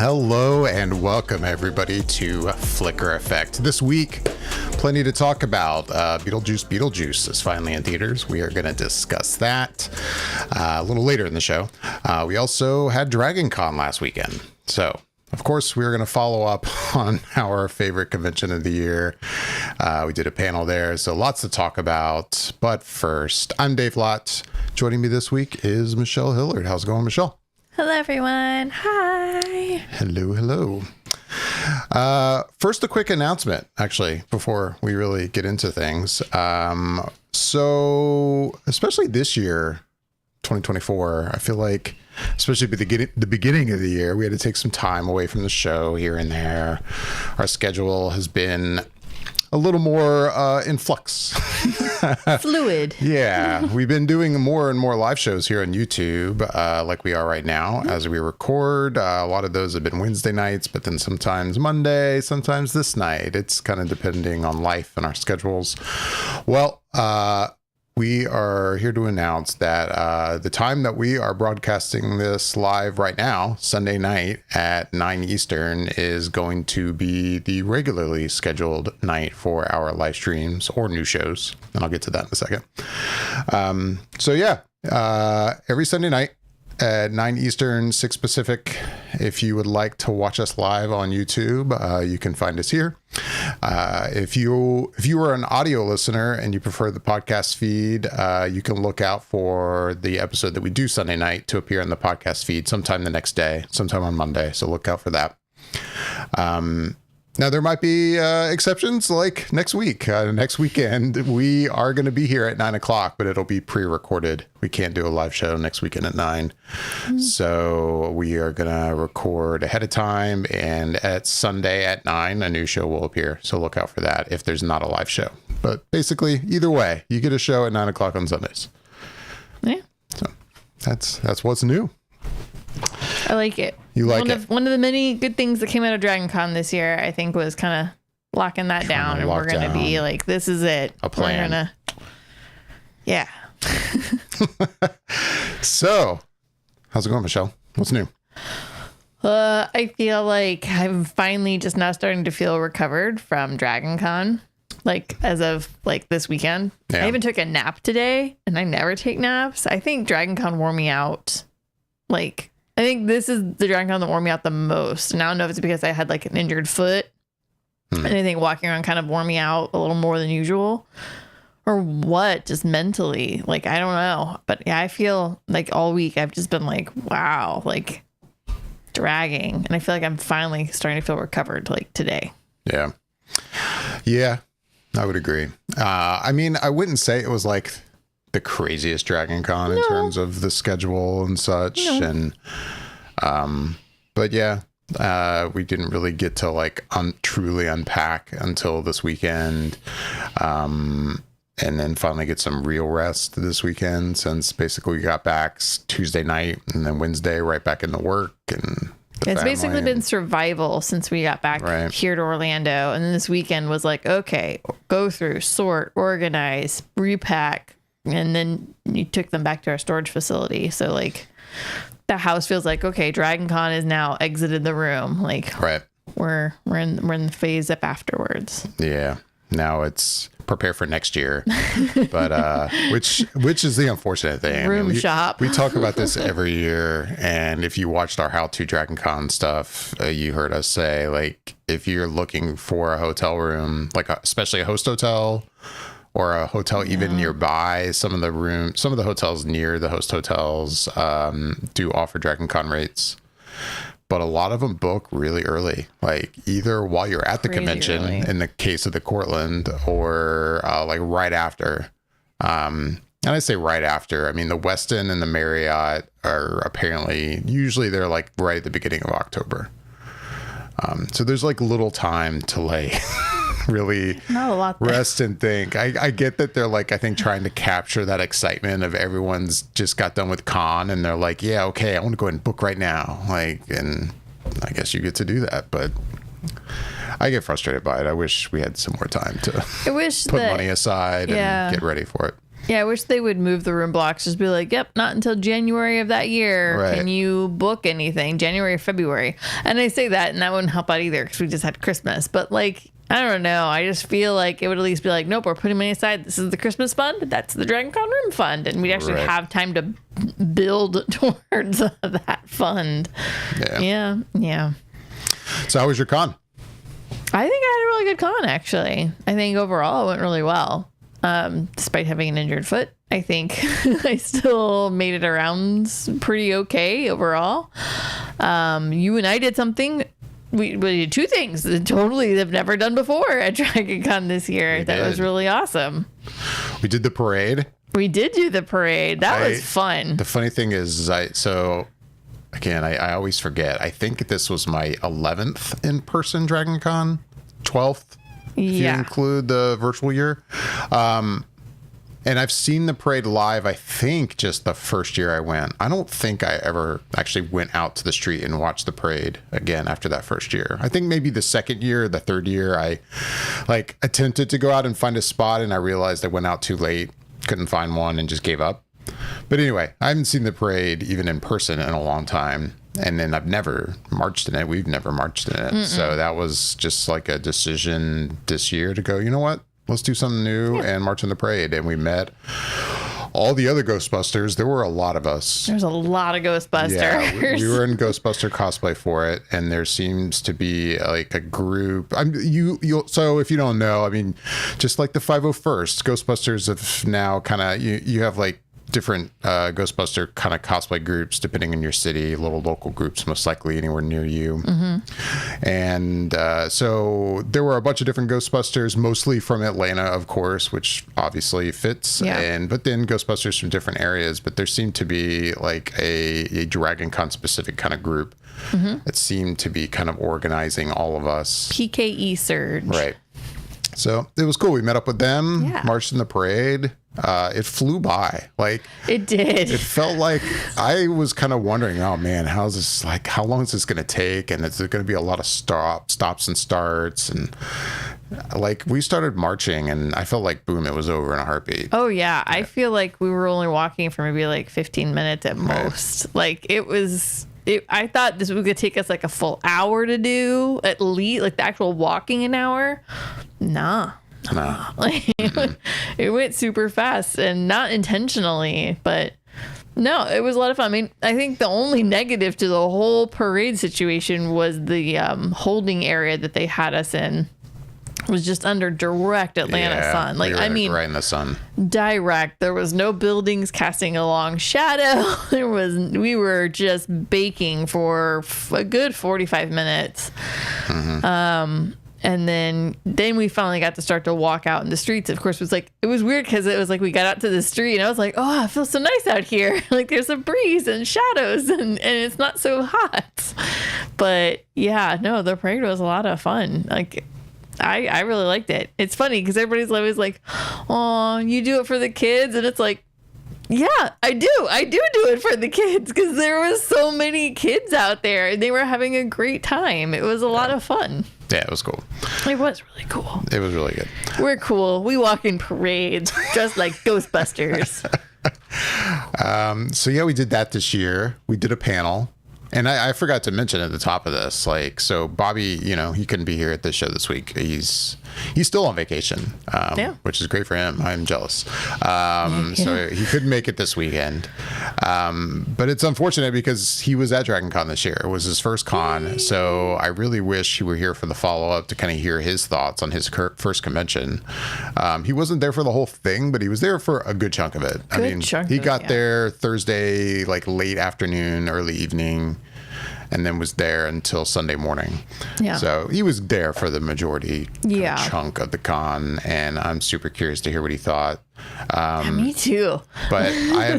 Hello and welcome everybody to Flicker Effect. This week, plenty to talk about. Beetlejuice Beetlejuice is finally in theaters. We are going to discuss that a little later in the show. We also had Dragon Con last weekend. So, of course, we're going to follow up on our favorite convention of the year. We did a panel there, so lots to talk about. But first, I'm Dave Lott. Joining me this week is Michelle Hillard. How's it going, Michelle? Hello, everyone. Hi. Hello, hello. First, a quick announcement, actually, before we really get into things. So, especially this year, 2024, I feel like, especially at the beginning of the year, we had to take some time away from the show here and there. Our schedule has been a little more in flux. Fluid. Yeah, we've been doing more and more live shows here on YouTube, like we are right now as we record. A lot of those have been Wednesday nights, but then sometimes Monday, sometimes this night. It's kind of depending on life and our schedules. Well, we are here to announce that the time that we are broadcasting this live right now, Sunday night at 9 Eastern, is going to be the regularly scheduled night for our live streams or new shows. And I'll get to that in a second. Every Sunday night at 9 Eastern, 6 Pacific. If you would like to watch us live on YouTube, you can find us here. If you are an audio listener and you prefer the podcast feed, you can look out for the episode that we do Sunday night to appear on the podcast feed sometime the next day, sometime on Monday. So look out for that. Now, there might be exceptions like next week. Next weekend, we are going to be here at 9 o'clock, but it'll be pre-recorded. We can't do a live show next weekend at 9. So we are going to record ahead of time. And at Sunday at 9, a new show will appear. So look out for that if there's not a live show. But basically, either way, you get a show at 9 o'clock on Sundays. Yeah. So that's what's new. I like it. You like it? One of the many good things that came out of Dragon Con this year, I think, was kind of locking that down. And we're going to be like, this is it. A plan. Yeah. So, how's it going, Michelle? What's new? I feel like I'm finally just now starting to feel recovered from Dragon Con. Like, as of like this weekend. Yeah. I even took a nap today, and I never take naps. I think Dragon Con wore me out. Like, I think this is the Dragon Con that wore me out the most. And I don't know if it's because I had like an injured foot. And I think walking around kind of wore me out a little more than usual. Or what, just mentally. Like, I don't know. But yeah, I feel like all week I've just been like, wow, like dragging. And I feel like I'm finally starting to feel recovered like today. Yeah. Yeah, I would agree. I mean, I wouldn't say it was like the craziest Dragon Con in terms of the schedule and such. No. And, but yeah, we didn't really get to like truly unpack until this weekend. And then finally get some real rest this weekend since basically we got back Tuesday night and then Wednesday right back into work. And it's basically been survival since we got back here to Orlando. And then this weekend was like, okay, go through, sort, organize, repack. And then you took them back to our storage facility. So like the house feels like, okay, Dragon Con is now exited the room. Like we're in the phase up afterwards. Yeah. Now it's prepare for next year. But which is the unfortunate thing. Room shop. We talk about this every year. And if you watched our How to Dragon Con stuff, you heard us say, like, if you're looking for a hotel room, like especially a host hotel, or a hotel even nearby, some of the hotels near the host hotels do offer Dragon Con rates, but a lot of them book really early, like either while you're at the convention in the case of the Cortland, or like right after. And I say right after, I mean the Westin and the Marriott are apparently usually they're like right at the beginning of October. So there's like little time to like really not a lot rest and think. I get that they're like, I think trying to capture that excitement of everyone's just got done with con and they're like, yeah, okay, I want to go ahead and book right now. Like, and I guess you get to do that, but I get frustrated by it. I wish we had some more time to put money aside and get ready for it. Yeah, I wish they would move the room blocks. Just be like, yep, not until January of that year Right. can you book anything, January or February. And I say that, and that wouldn't help out either because we just had Christmas. But like, I don't know. I just feel like it would at least be like, nope, we're putting money aside. This is the Christmas fund. That's the Dragon Con Room Fund. And we'd actually Right. have time to build towards that fund. Yeah. Yeah. So how was your con? I think I had a really good con, actually. I think overall it went really well. Despite having an injured foot, I think I still made it around pretty okay overall. You and I did something. We did two things that totally have never done before at Dragon Con this year. That was really awesome. We did the parade. We did do the parade. That was fun. The funny thing is, I always forget. I think this was my 11th in-person Dragon Con, 12th. If you include the virtual year. And I've seen the parade live, I think, just the first year I went. I don't think I ever actually went out to the street and watched the parade again after that first year. I think maybe the second year, the third year, I attempted to go out and find a spot, and I realized I went out too late, couldn't find one, and just gave up. But anyway, I haven't seen the parade even in person in a long time. And then I've never marched in it. We've never marched in it. Mm-mm. So that was just like a decision this year to go, you know what? Let's do something new and march in the parade. And we met all the other Ghostbusters. There were a lot of us. There's a lot of Ghostbusters. Yeah, we were in Ghostbuster cosplay for it. And there seems to be like a group. So if you don't know, I mean, just like the 501st, Ghostbusters have now kind of, you have like different Ghostbuster kind of cosplay groups depending on your city, little local groups most likely anywhere near you. Mm-hmm. And so there were a bunch of different Ghostbusters, mostly from Atlanta, of course, which obviously fits. Yeah. But then Ghostbusters from different areas. But there seemed to be like a Dragon Con specific kind of group that seemed to be kind of organizing all of us. PKE Surge. Right. So it was cool. We met up with them, marched in the parade. It flew by. Like it did. It felt like I was kind of wondering, oh man, how's this, like, how long is this going to take? And is there going to be a lot of stops and starts? And like we started marching and I felt like, boom, it was over in a heartbeat. Oh yeah. I feel like we were only walking for maybe like 15 minutes at most. Like I thought this was going to take us like a full hour to do, at least, like the actual walking an hour. Nah. Like, it went super fast and not intentionally, but no, it was a lot of fun. I mean, I think the only negative to the whole parade situation was the holding area that they had us in was just under direct Atlanta sun. Like, I mean, right in the sun. Direct. There was no buildings casting a long shadow. We were just baking for a good 45 minutes. Mm-hmm. And then we finally got to start to walk out in the streets. Of course, it was weird because it was like we got out to the street and I was like, oh, it feels so nice out here. Like there's a breeze and shadows and it's not so hot. But yeah, no, the parade was a lot of fun. Like I really liked it. It's funny because everybody's always like, oh, you do it for the kids. And it's like, yeah, I do it for the kids because there was so many kids out there and they were having a great time. It was a lot of fun. Yeah, it was cool. It was really cool. It was really good. We're cool. We walk in parades dressed like Ghostbusters. So yeah, we did that this year. We did a panel. And I forgot to mention at the top of this, like, so Bobby, he couldn't be here at this show this week. He's still on vacation, which is great for him. I'm jealous. So he couldn't make it this weekend. But it's unfortunate because he was at Dragon Con this year. It was his first con. So I really wish he were here for the follow-up to kind of hear his thoughts on his first convention. He wasn't there for the whole thing, but he was there for a good chunk of it. He got there Thursday, like late afternoon, early evening. And then was there until Sunday morning. Yeah. So he was there for the majority chunk of the con, and I'm super curious to hear what he thought. Me too. But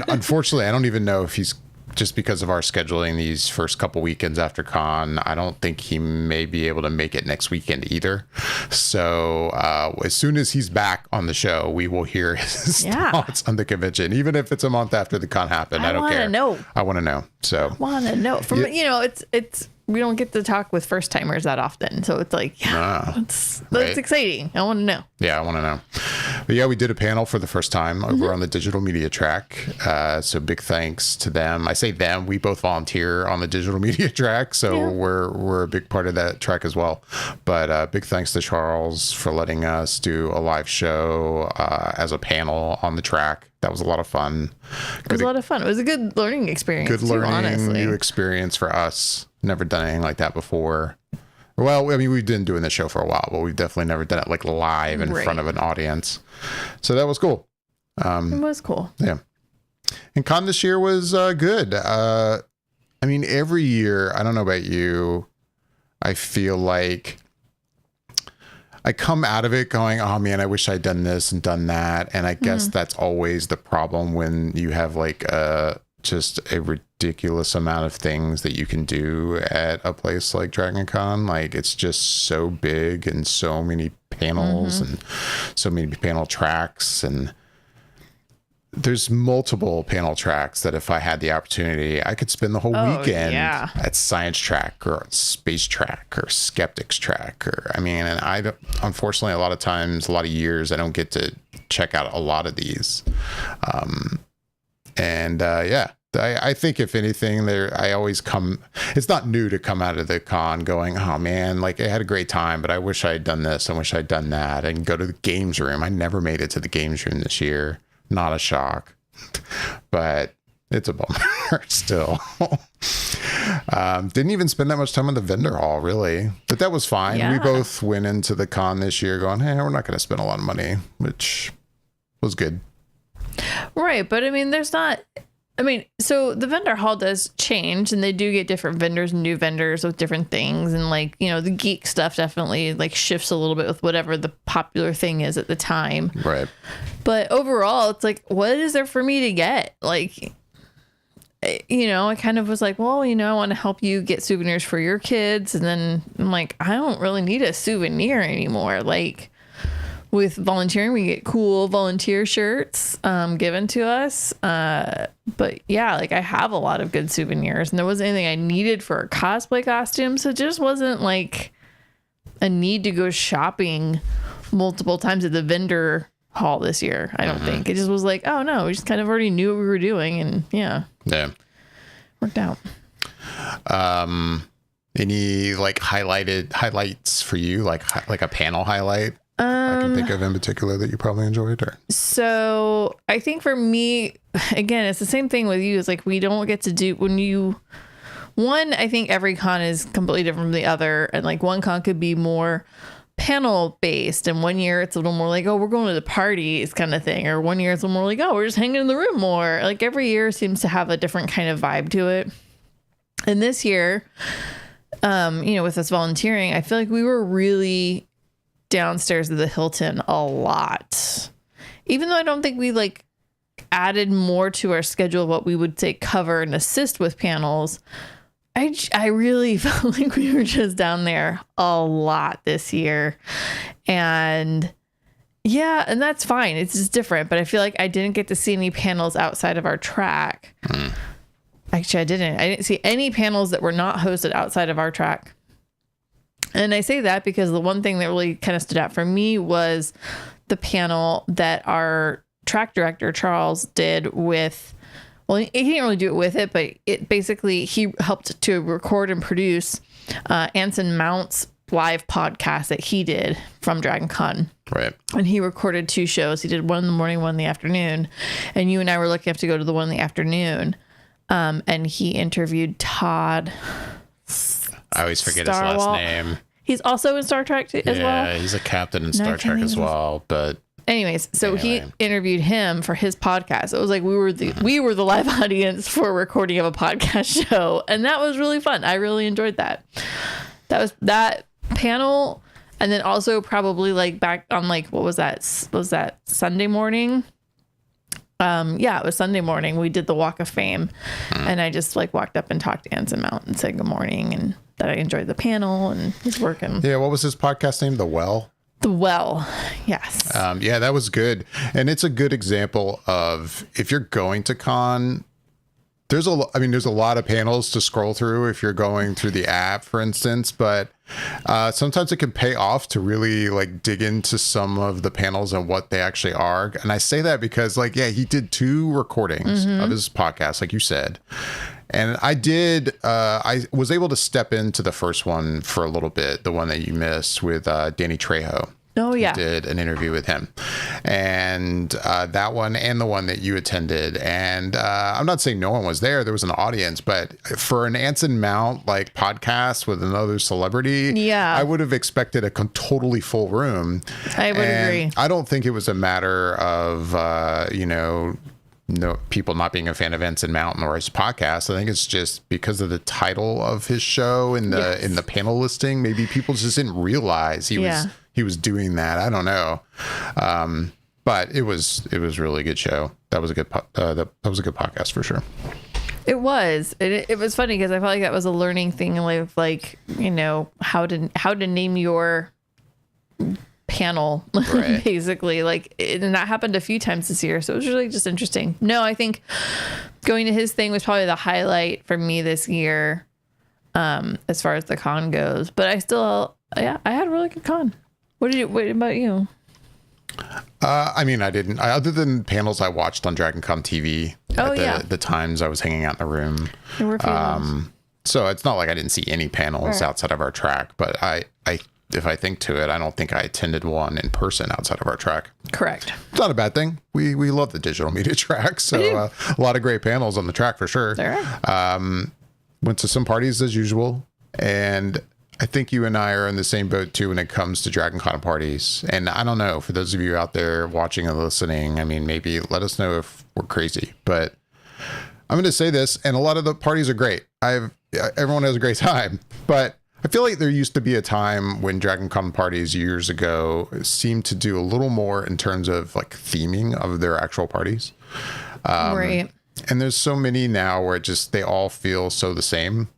unfortunately, I don't even know if he's, just because of our scheduling these first couple weekends after con, I don't think he may be able to make it next weekend either. So as soon as he's back on the show, we will hear his thoughts on the convention, even if it's a month after the con happened. I don't care. I want to know. So I want to know. It's we don't get to talk with first timers that often, so it's like, it's exciting. I want to know. Yeah, I want to know. But yeah, we did a panel for the first time over on the digital media track. So big thanks to them. I say them, we both volunteer on the digital media track. So we're a big part of that track as well. But big thanks to Charles for letting us do a live show as a panel on the track. That was a lot of fun. It was a lot of fun. It was a good learning experience. Good learning, honestly. new experience for us. Never done anything like that before. Well, I mean, we've been doing this show for a while, but we've definitely never done it like live in front of an audience. So that was cool. It was cool. Yeah. And con this year was good. I mean, every year, I don't know about you, I feel like I come out of it going, oh man, I wish I'd done this and done that. And I guess that's always the problem when you have like just a ridiculous amount of things that you can do at a place like Dragon Con. Like it's just so big and so many panels and so many panel tracks, and there's multiple panel tracks that if I had the opportunity, I could spend the whole weekend at science track or space track or skeptics track. Or, I mean, and I don't, unfortunately, a lot of times, a lot of years, I don't get to check out a lot of these. I think if anything, I always come, it's not new to come out of the con going, oh man, like I had a great time, but I wish I had done this. I wish I'd done that, and go to the games room. I never made it to the games room this year. Not a shock, but it's a bummer still. Didn't even spend that much time in the vendor hall, really, but that was fine. We both went into the con this year going, hey, we're not going to spend a lot of money, which was good. Right. But I mean, so the vendor hall does change, and they do get different vendors, new vendors with different things. And like, you know, the geek stuff definitely like shifts a little bit with whatever the popular thing is at the time. Right. But overall, it's like, what is there for me to get? Like, you know, I kind of was like, well, you know, I want to help you get souvenirs for your kids. And then I'm like, I don't really need a souvenir anymore. Like, with volunteering, we get cool volunteer shirts given to us. But yeah, like I have a lot of good souvenirs, and there wasn't anything I needed for a cosplay costume. So it just wasn't like a need to go shopping multiple times at the vendor hall this year. I don't think. It just was like, oh no, we just kind of already knew what we were doing, and worked out. Any like highlights for you, like a panel highlight I can think of in particular that you probably enjoyed? Or? So I think for me, again, it's the same thing with you. It's like we don't get to do I think every con is completely different from the other. And like one con could be more panel based, and one year it's a little more like, oh, we're going to the parties kind of thing. Or one year it's a little more like, oh, we're just hanging in the room more. Like every year seems to have a different kind of vibe to it. And this year, you know, with us volunteering, I feel like we were really downstairs at the Hilton a lot, even though I don't think we like added more to our schedule of what we would say cover and assist with panels. I really felt like we were just down there a lot this year, and yeah, and that's fine. It's just different, but I feel like I didn't get to see any panels outside of our track. Actually, I didn't see any panels that were not hosted outside of our track. And I say that because the one thing that really kind of stood out for me was the panel that our track director, Charles, did with, well, he didn't really do it with it, but it basically, he helped to record and produce Anson Mount's live podcast that he did from Dragon Con. Right. And he recorded 2 shows. He did one in the morning, one in the afternoon. And you and I were lucky enough to go to the one in the afternoon. And he interviewed Todd. I always forget his last name. He's also in Star Trek as well. Yeah, he's a captain in Star Trek as well. But anyways, so he interviewed him for his podcast. It was like we were the live audience for a recording of a podcast show, and that was really fun. I really enjoyed that. That was that panel, and then also probably like back on like what was that? Was that Sunday morning? Yeah, it was Sunday morning. We did the Walk of Fame, and I just like walked up and talked to Anson Mount and said good morning, and that I enjoyed the panel and his work. And yeah, what was his podcast name? The Well. The Well, yes. Yeah, that was good, and it's a good example of if you're going to con, there's a lot of panels to scroll through if you're going through the app, for instance, but sometimes it can pay off to really like dig into some of the panels and what they actually are. And I say that because like, yeah, he did 2 recordings of his podcast, like you said. And I was able to step into the first one for a little bit, the one that you missed with Danny Trejo. Oh, yeah. Did an interview with him, and that one and the one that you attended. And I'm not saying no one was there. There was an audience, but for an Anson Mount like podcast with another celebrity, yeah, I would have expected a totally full room. I would agree. I don't think it was a matter of, no people not being a fan of Anson Mount or his podcast. I think it's just because of the title of his show in the panel listing. Maybe people just didn't realize he was doing that. I don't know. But it was really good show. That was a good that was a good podcast for sure. It was. It was funny because I felt like that was a learning thing of like, how to name your panel, right. Basically, like, and that happened a few times this year, so it was really just interesting. No, I think going to his thing was probably the highlight for me this year, as far as the con goes. But I had a really good con. What about you? I mean, other than panels I watched on Dragon Con TV at the times I was hanging out in the room. There were a few so it's not like I didn't see any panels outside of our track, but if I think to it, I don't think I attended one in person outside of our track. Correct. It's not a bad thing. We love the digital media track. So a lot of great panels on the track for sure. There are. Went to some parties as usual. And I think you and I are in the same boat too when it comes to Dragon Con parties. And I don't know, for those of you out there watching and listening, I mean, maybe let us know if we're crazy. But I'm going to say this, and a lot of the parties are great. Everyone has a great time. But I feel like there used to be a time when Dragon Con parties years ago seemed to do a little more in terms of like theming of their actual parties. Right. And there's so many now where they all feel so the same.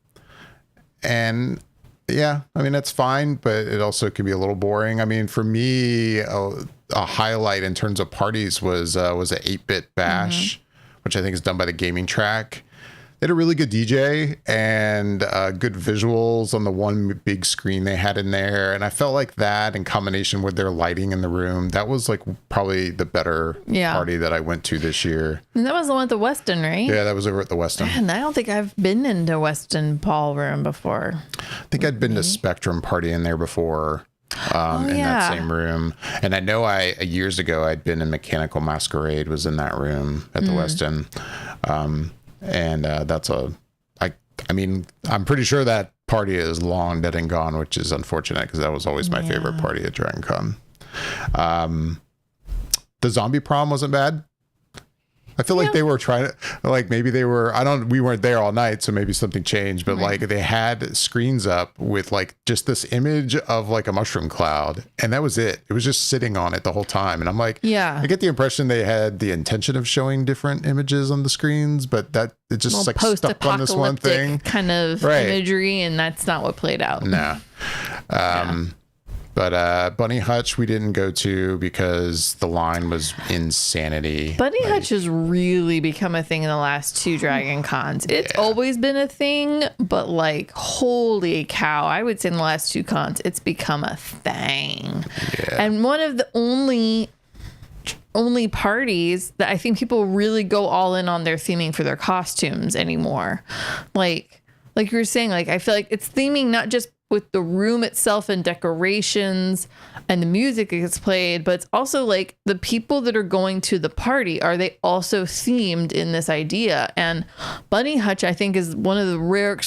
And yeah, I mean, that's fine, but it also can be a little boring. I mean, for me, a highlight in terms of parties was a 8-bit bash, which I think is done by the Gaming Track. They had a really good DJ and good visuals on the one big screen they had in there. And I felt like that in combination with their lighting in the room, that was like probably the better party that I went to this year. And that was the one at the Westin, right? Yeah, that was over at the Westin. And I don't think I've been into Westin Ballroom before. I think I'd been to Spectrum party in there before. In that same room. And I know years ago I'd been in Mechanical Masquerade, was in that room at the Westin. And I mean, I'm pretty sure that party is long dead and gone, which is unfortunate because that was always my favorite party at Dragon Con. The zombie prom wasn't bad. I feel like they were trying to, like, maybe they were, we weren't there all night, so maybe something changed, but like they had screens up with like just this image of like a mushroom cloud, and that was it. It was just sitting on it the whole time. And I'm like, I get the impression they had the intention of showing different images on the screens, but that it just like stuck on this one thing. Kind of imagery, and that's not what played out. No. But Bunny Hutch we didn't go to because the line was insanity. Bunny Hutch has really become a thing in the last 2 Dragon Cons. It's always been a thing, but like, holy cow, I would say in the last 2 cons, it's become a thing. Yeah. And one of the only parties that I think people really go all in on their theming for their costumes anymore. Like you were saying, like, I feel like it's theming not just with the room itself and decorations and the music that gets played, but it's also like the people that are going to the party, are they also themed in this idea? And Bunny Hutch, I think, is one of the rare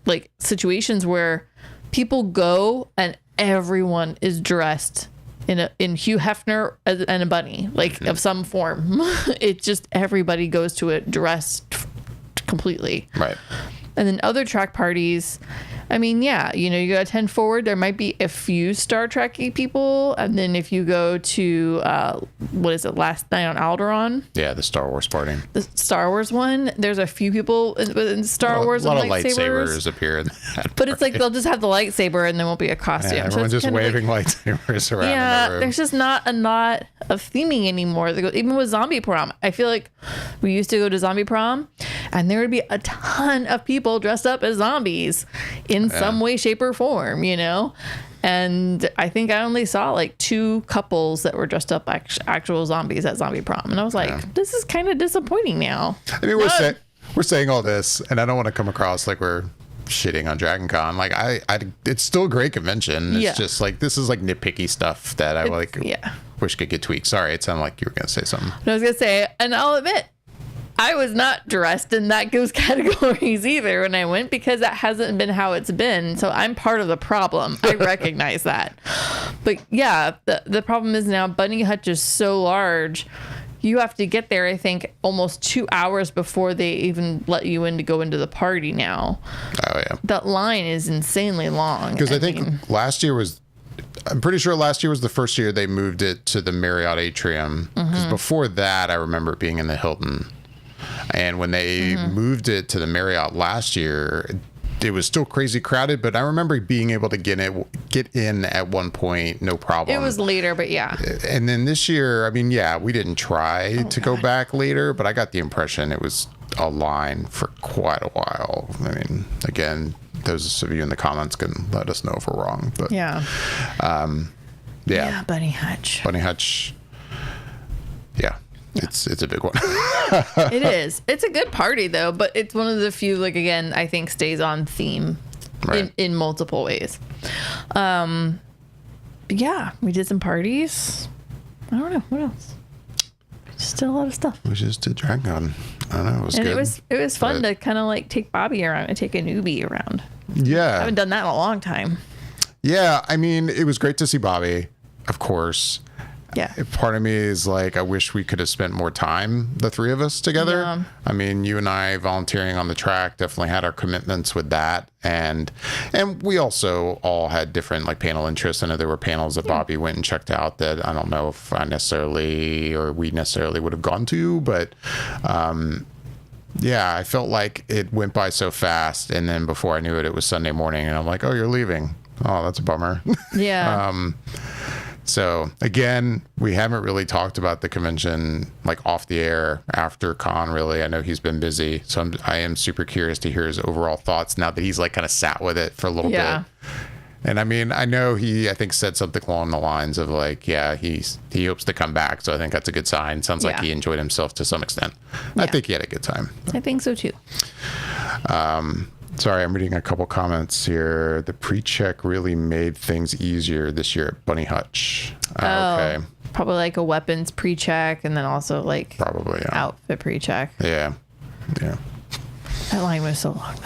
like situations where people go and everyone is dressed in Hugh Hefner and a bunny, like of some form. It just, everybody goes to it dressed completely. Right. And then other track parties, I mean, yeah, you know, you go to 10 forward, there might be a few Star Trek-y people. And then if you go to, what is it, Last Night on Alderaan? Yeah, the Star Wars party. The Star Wars one, there's a few people in Star Wars a lot with of lightsabers appear in that But it's like they'll just have the lightsaber and there won't be a costume. Yeah, So everyone's it's just kind of waving lightsabers around in the yeah, room. there's just not a lot of theming anymore. Even with Zombie Prom, I feel like we used to go to Zombie Prom and there would be a ton of people dressed up as zombies in some way, shape, or form, you know? And I think I only saw like 2 couples that were dressed up actual zombies at Zombie Prom. And I was like, this is kind of disappointing now. I mean, we're saying all this, and I don't want to come across like we're shitting on Dragon Con. Like, it's still a great convention. It's just like, this is like nitpicky stuff that I wish could get tweaked. Sorry, it sounded like you were going to say something. I was going to say, and I'll admit, I was not dressed in those categories either when I went, because that hasn't been how it's been. So I'm part of the problem. I recognize that. But yeah, the problem is now Bunny Hutch is so large. You have to get there, I think, almost 2 hours before they even let you in to go into the party now. Oh, yeah. That line is insanely long. Because I think I'm pretty sure last year was the first year they moved it to the Marriott Atrium. Because before that, I remember it being in the Hilton. And when they moved it to the Marriott last year, it was still crazy crowded, but I remember being able to get in at one point, no problem. It was later, but yeah. And then this year, I mean, yeah, we didn't try to go back later, but I got the impression it was a line for quite a while. I mean, again, those of you in the comments can let us know if we're wrong. But yeah. Yeah, Bunny Hutch. Bunny Hutch. Yeah. It's a big one. It is. It's a good party though, but it's one of the few, like, again, I think stays on theme in multiple ways. Yeah, we did some parties. I don't know what else. We just did a lot of stuff. We just did Dragon Con. I don't know. It was good. It was fun to kind of like take Bobby around and take a newbie around. Yeah. I haven't done that in a long time. Yeah, I mean, it was great to see Bobby, of course. Yeah. Part of me is like, I wish we could have spent more time, the 3 of us together. Yeah. I mean, you and I volunteering on the track definitely had our commitments with that. And we also all had different like panel interests. I know there were panels that Bobby went and checked out that I don't know if we necessarily would have gone to, but yeah, I felt like it went by so fast. And then before I knew it, it was Sunday morning and I'm like, oh, you're leaving. Oh, that's a bummer. Yeah. So again, we haven't really talked about the convention like off the air after con, really. I know he's been busy. So I am super curious to hear his overall thoughts now that he's like kind of sat with it for a little bit. And I mean, I know I think said something along the lines of like, yeah, he hopes to come back. So I think that's a good sign. Sounds like he enjoyed himself to some extent. Yeah. I think he had a good time. I think so too. Sorry, I'm reading a couple comments here. The pre-check really made things easier this year at Bunny Hutch. Okay. Probably like a weapons pre-check and then also like probably outfit pre-check. Yeah. Yeah. That line was so long.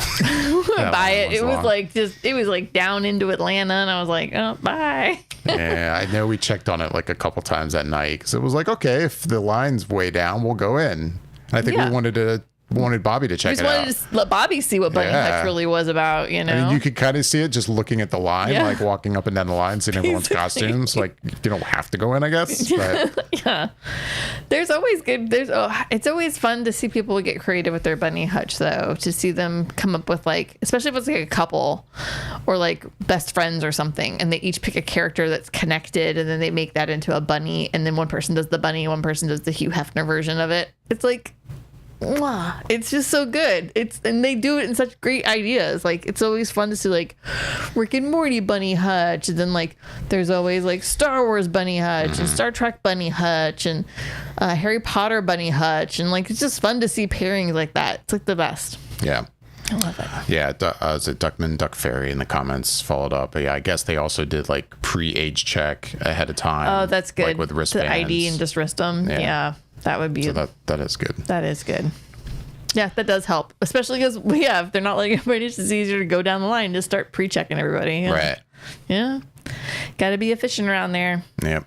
By it. It was like it was like down into Atlanta and I was like, oh, bye. Yeah, I know we checked on it like a couple times that night because it was like, okay, if the line's way down, we'll go in. And I think we wanted Bobby to check it out. Just wanted to let Bobby see what Bunny Hutch really was about, you know? I mean, you could kind of see it just looking at the line, like walking up and down the line, seeing everyone's costumes. Like, you don't have to go in, I guess. But. Yeah. There's always good. It's always fun to see people get creative with their Bunny Hutch, though, to see them come up with, like, especially if it's like a couple or like best friends or something, and they each pick a character that's connected, and then they make that into a bunny, and then one person does the bunny, one person does the Hugh Hefner version of it. It's like, it's just so good. And they do it in such great ideas. Like, it's always fun to see like Rick and Morty Bunny Hutch, and then like there's always like Star Wars Bunny Hutch and Star Trek Bunny Hutch and Harry Potter Bunny Hutch, and like it's just fun to see pairings like that. It's like the best. Yeah. I love it. Yeah, is it Duckman Duck Fairy in the comments followed up? But yeah, I guess they also did like pre-age check ahead of time. Oh, that's good. Like with wristbands. The ID and just wrist them. Yeah, that would be. So that is good. That is good. Yeah, that does help, especially because if they're not letting everybody, it's just easier to go down the line and just start pre-checking everybody. Right. Yeah. Got to be efficient around there. Yep.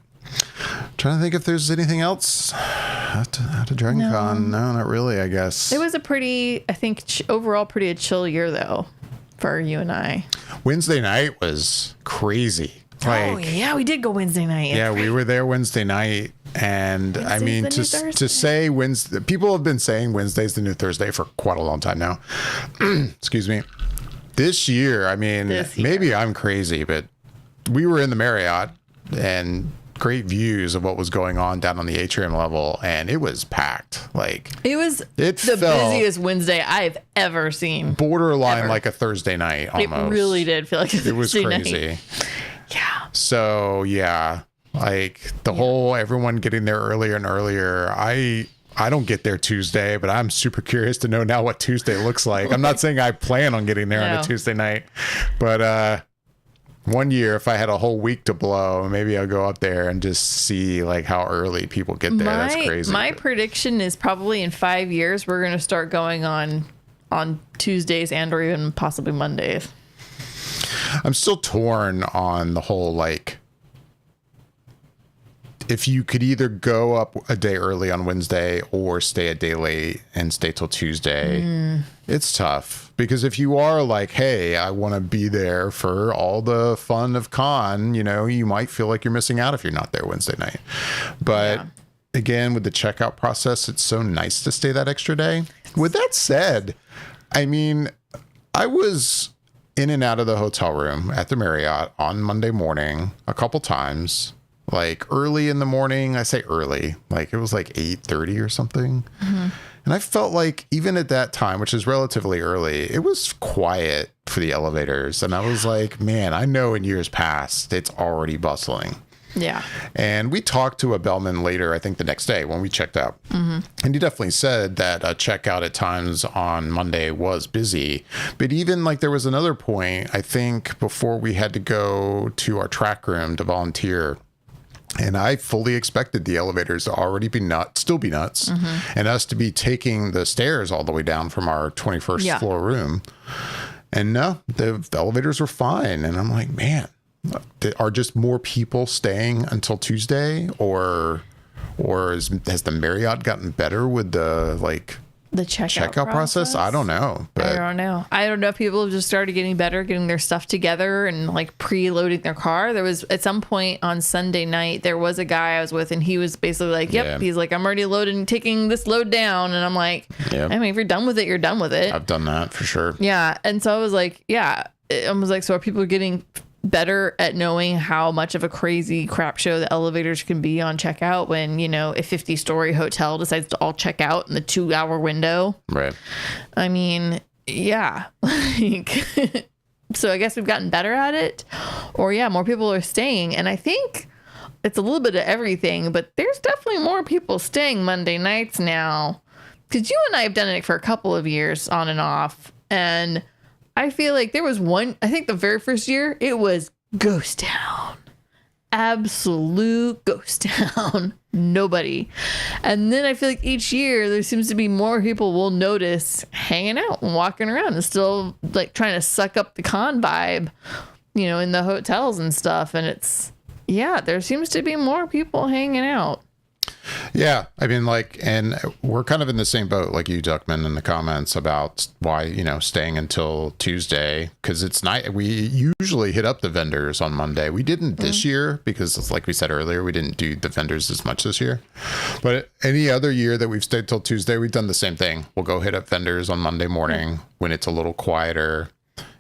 Trying to think if there's anything else after Dragon Con. No, not really, I guess. It was a pretty, I think, overall pretty chill year, though, for you and I. Wednesday night was crazy. Oh yeah, we did go Wednesday night. Yeah, we were there Wednesday night, and Wednesday's I mean the new Thursday. to say Wednesday, people have been saying Wednesday's the new Thursday for quite a long time now. Excuse me. This year, I mean, maybe I'm crazy, but we were in the Marriott and great views of what was going on down on the atrium level, and it was packed. Like it felt busiest Wednesday I've ever seen. Borderline like a Thursday night almost. It really did feel like a Thursday It was crazy. Night. Yeah. So yeah, like the whole everyone getting there earlier and earlier. I don't get there Tuesday, but I'm super curious to know now what Tuesday looks like. I'm not saying I plan on getting there on a Tuesday night, but one year if I had a whole week to blow, maybe I'll go up there and just see like how early people get there. That's crazy. My prediction is probably in 5 years we're going to start going on Tuesdays and or even possibly Mondays. I'm still torn on the whole, like, if you could either go up a day early on Wednesday or stay a day late and stay till Tuesday. It's tough because if you are like, hey, I want to be there for all the fun of con, you know, you might feel like you're missing out if you're not there Wednesday night. But again, with the checkout process, it's so nice to stay that extra day. With that said, I mean, I was in and out of the hotel room at the Marriott on Monday morning a couple times, like early in the morning. I say early, like it was like 8:30 or something. And I felt like even at that time, which is relatively early, it was quiet for the elevators. And I was like, man, I know in years past, it's already bustling. Yeah. And we talked to a bellman later, I think the next day when we checked out. And he definitely said that a checkout at times on Monday was busy. But even like there was another point, I think, before we had to go to our track room to volunteer. And I fully expected the elevators to already be still be nuts, and us to be taking the stairs all the way down from our 21st floor room. And no, the elevators were fine. And I'm like, man, are just more people staying until Tuesday, or has the Marriott gotten better with the checkout process? I don't know. But I don't know if people have just started getting better, getting their stuff together and like preloading their car. There was at some point on Sunday night, there was a guy I was with and he was basically like, yep, he's like, I'm already loading, taking this load down. And I'm like, I mean, if you're done with it, you're done with it. I've done that for sure. Yeah. And so I was like, I was like, so are people getting better at knowing how much of a crazy crap show the elevators can be on checkout when, you know, a 50-story hotel decides to all check out in the 2-hour window? Right. I mean, yeah. Like, so I guess we've gotten better at it, or more people are staying. And I think it's a little bit of everything, but there's definitely more people staying Monday nights now, because you and I have done it for a couple of years on and off. And I feel like there was I think the very first year, it was ghost town. Absolute ghost town. Nobody. And then I feel like each year there seems to be more people we'll notice hanging out and walking around and still like trying to suck up the con vibe, you know, in the hotels and stuff. And there seems to be more people hanging out. Yeah, I mean, and we're kind of in the same boat like you, Duckman, in the comments about why, you know, staying until Tuesday, because it's night. We usually hit up the vendors on Monday. We didn't this year because, like we said earlier, we didn't do the vendors as much this year. But any other year that we've stayed till Tuesday, we've done the same thing. We'll go hit up vendors on Monday morning when it's a little quieter.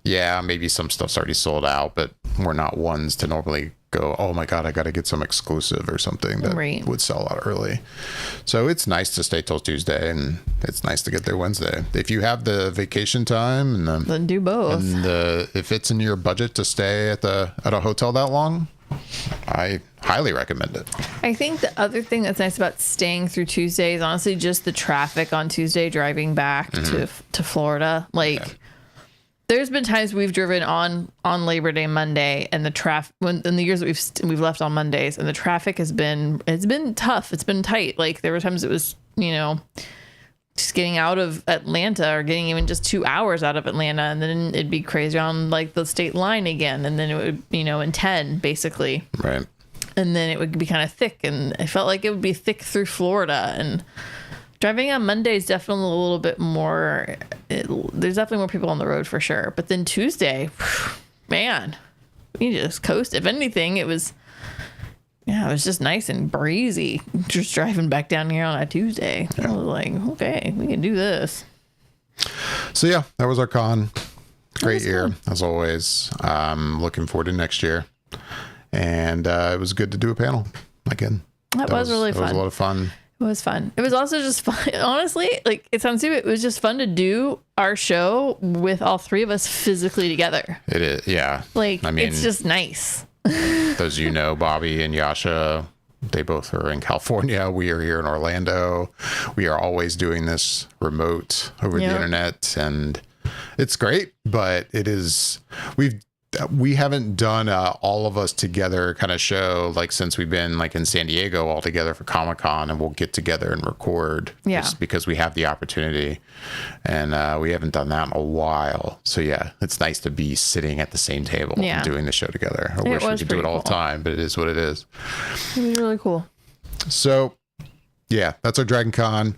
Yeah, maybe some stuff's already sold out, but we're not ones to normally go, oh my God, I got to get some exclusive or something that would sell out early. So it's nice to stay till Tuesday, and it's nice to get there Wednesday. If you have the vacation time then do both. And if it's in your budget to stay at a hotel that long, I highly recommend it. I think the other thing that's nice about staying through Tuesday is honestly just the traffic on Tuesday driving back to Florida. There's been times we've driven on Labor Day Monday, and the traffic in the years that we've left on Mondays, and the traffic it's been tough. It's been tight. Like there were times it was, you know, just getting out of Atlanta or getting even just 2 hours out of Atlanta, and then it'd be crazy on like the state line again, and then it would, you know, in 10 basically. Right. And then it would be kind of thick, and I felt like it would be thick through Florida, and Driving on Monday is definitely a little bit more. There's definitely more people on the road for sure. But then Tuesday, man, you just coast. If anything, it was just nice and breezy. Just driving back down here on a Tuesday. I was like, okay, we can do this. So yeah, that was our con. Great year, as always. Looking forward to next year. And it was good to do a panel again. That was really fun. It was a lot of fun. It was fun. It was also just fun. Honestly, like, it sounds stupid. It was just fun to do our show with all three of us physically together. It is, yeah. Like, I mean, it's just nice. Those Bobby and Yasha, they both are in California. We are here in Orlando. We are always doing this remote over the internet, and it's great. But it is we haven't done all of us together kind of show like since we've been like in San Diego all together for Comic-Con, and we'll get together and record just because we have the opportunity, and we haven't done that in a while. So yeah, it's nice to be sitting at the same table and doing the show together. I wish we could do it all the time, but it is what it is. It was really cool. So yeah, that's our Dragon Con.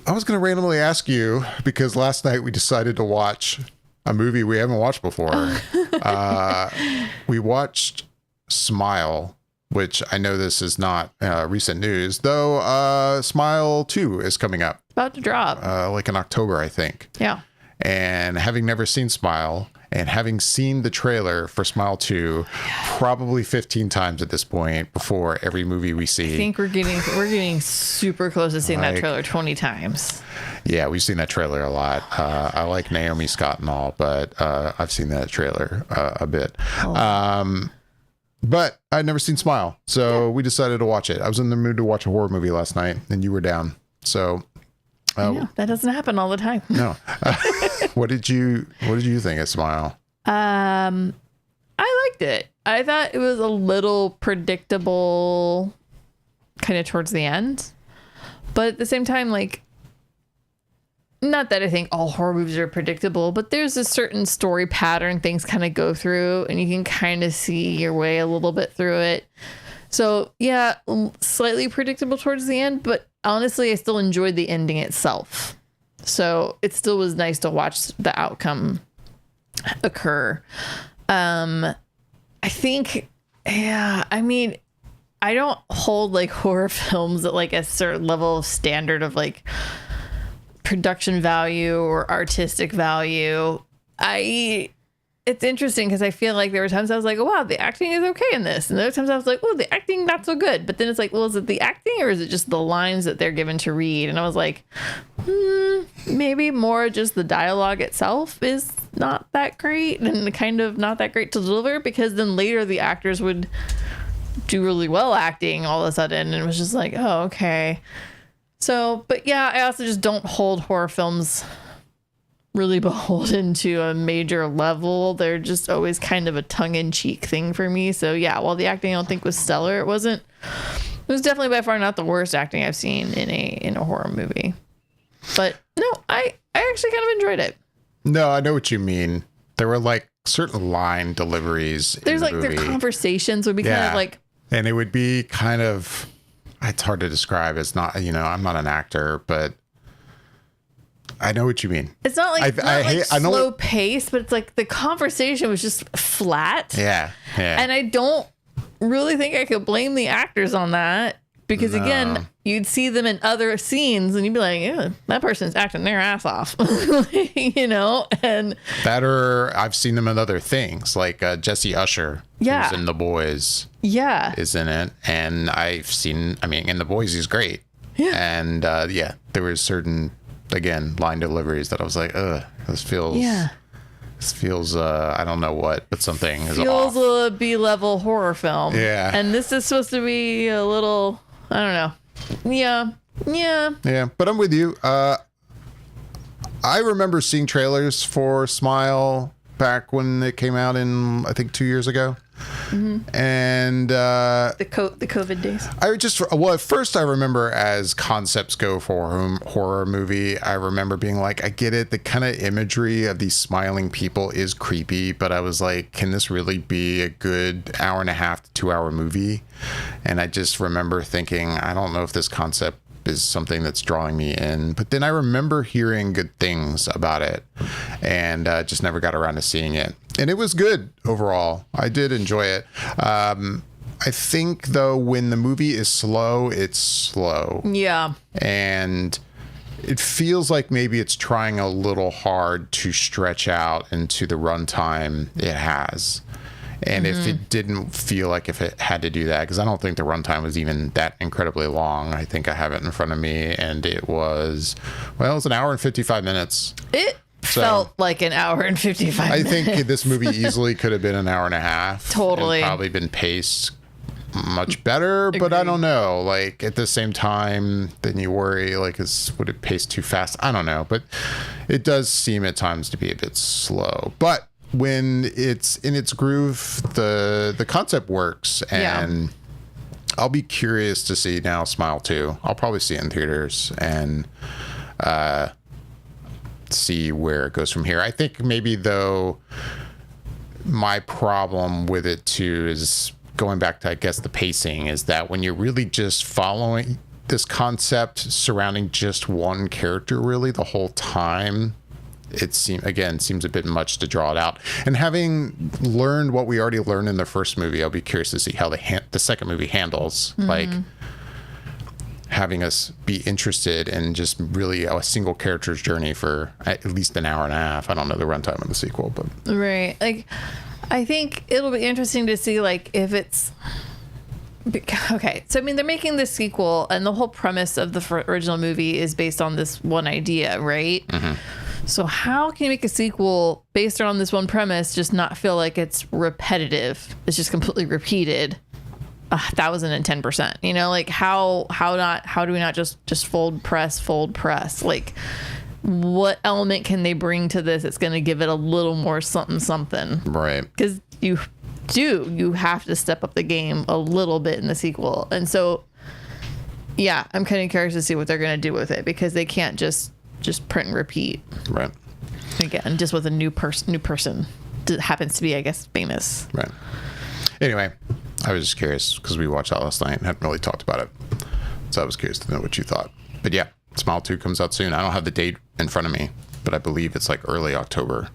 I was going to randomly ask you, because last night we decided to watch a movie we haven't watched before. We watched Smile, which I know this is not recent news, though. Smile 2 is coming up. About to drop. Like in October, I think. Yeah. And having never seen Smile, and having seen the trailer for Smile 2 probably 15 times at this point before every movie we see. I think we're getting super close to seeing that trailer 20 times. Yeah, we've seen that trailer a lot. I like Naomi Scott and all, but I've seen that trailer a bit. But I'd never seen Smile, so we decided to watch it. I was in the mood to watch a horror movie last night, and you were down. So that doesn't happen all the time. No. What did you think of Smile? I liked it. I thought it was a little predictable kind of towards the end. But at the same time, like, not that I think all horror movies are predictable, but there's a certain story pattern things kind of go through, and you can kind of see your way a little bit through it. So yeah, slightly predictable towards the end, but honestly, I still enjoyed the ending itself. So it still was nice to watch the outcome occur. I think, I mean, I don't hold like horror films at like a certain level of standard of like production value or artistic value. It's interesting because I feel like there were times I was like, oh, wow, the acting is okay in this. And there were times I was like, oh, the acting not so good. But then it's like, well, is it the acting or is it just the lines that they're given to read? And I was like, maybe more just the dialogue itself is not that great and kind of not that great to deliver, because then later the actors would do really well acting all of a sudden. And it was just like, oh, okay. So, but yeah, I also just don't hold horror films really beholden to a major level. They're just always kind of a tongue-in-cheek thing for me. So yeah, while the acting I don't think was stellar, it was definitely by far not the worst acting I've seen in a horror movie. But no, I actually kind of enjoyed it. No, I know what you mean. There were like certain line deliveries. There's in the like movie. Their conversations would be kind of like, and it would be kind of, it's hard to describe. It's not, I'm not an actor, but I know what you mean. It's not like, slow pace, but it's like the conversation was just flat. Yeah. And I don't really think I could blame the actors on that, because again, you'd see them in other scenes and you'd be like, yeah, that person's acting their ass off, and that, or I've seen them in other things like Jesse Usher, who's in The Boys, is in it. And I've seen, in The Boys, he's great. Yeah. And there was certain, again, line deliveries that I was like, this feels I don't know what, but something is off. Feels a B-level horror film. Yeah. And this is supposed to be a little, I don't know. Yeah. But I'm with you. I remember seeing trailers for Smile back when it came out in, I think, 2 years ago. Mm-hmm. And the COVID days. At first I remember, as concepts go for horror movie, I remember being like, I get it, the kind of imagery of these smiling people is creepy, but I was like, can this really be a good 1.5 to 2 hour movie? And I just remember thinking, I don't know if this concept is something that's drawing me in. But then I remember hearing good things about it, and just never got around to seeing it. And it was good overall. I did enjoy it. I think, though, when the movie is slow, it's slow. Yeah. And it feels like maybe it's trying a little hard to stretch out into the runtime it has. And if it didn't feel like if it had to do that, because I don't think the runtime was even that incredibly long. I think I have it in front of me, and it was an hour and 55 minutes. It felt like an hour and 55 minutes. I think this movie easily could have been an hour and a half. Totally. And probably been paced much better, but I don't know. Like, at the same time, then you worry, like, would it pace too fast? I don't know, but it does seem at times to be a bit slow. But when it's in its groove, the concept works, and I'll be curious to see now Smile 2. I'll probably see it in theaters and see where it goes from here. I think maybe, though, my problem with it too is going back to, I guess, the pacing, is that when you're really just following this concept surrounding just one character really the whole time, it seems a bit much to draw it out. And having learned what we already learned in the first movie, I'll be curious to see how the second movie handles, like, having us be interested in just really a single character's journey for at least an hour and a half. I don't know the runtime of the sequel, but right. Like, I think it'll be interesting to see, like, if it's okay. So I mean, they're making this sequel, and the whole premise of the original movie is based on this one idea, right? So how can you make a sequel based on this one premise just not feel like it's repetitive? It's just completely repeated 1,010%. You know, like how do we not just fold press? Like, what element can they bring to this that's going to give it a little more something? Right. Because you have to step up the game a little bit in the sequel. And so, yeah, I'm kind of curious to see what they're going to do with it, because they can't just print and repeat. Right. Again, just with a new person that happens to be, I guess, famous. Right. Anyway, I was just curious because we watched that last night and hadn't really talked about it. So I was curious to know what you thought. But yeah, Smile 2 comes out soon. I don't have the date in front of me, but I believe it's like early October.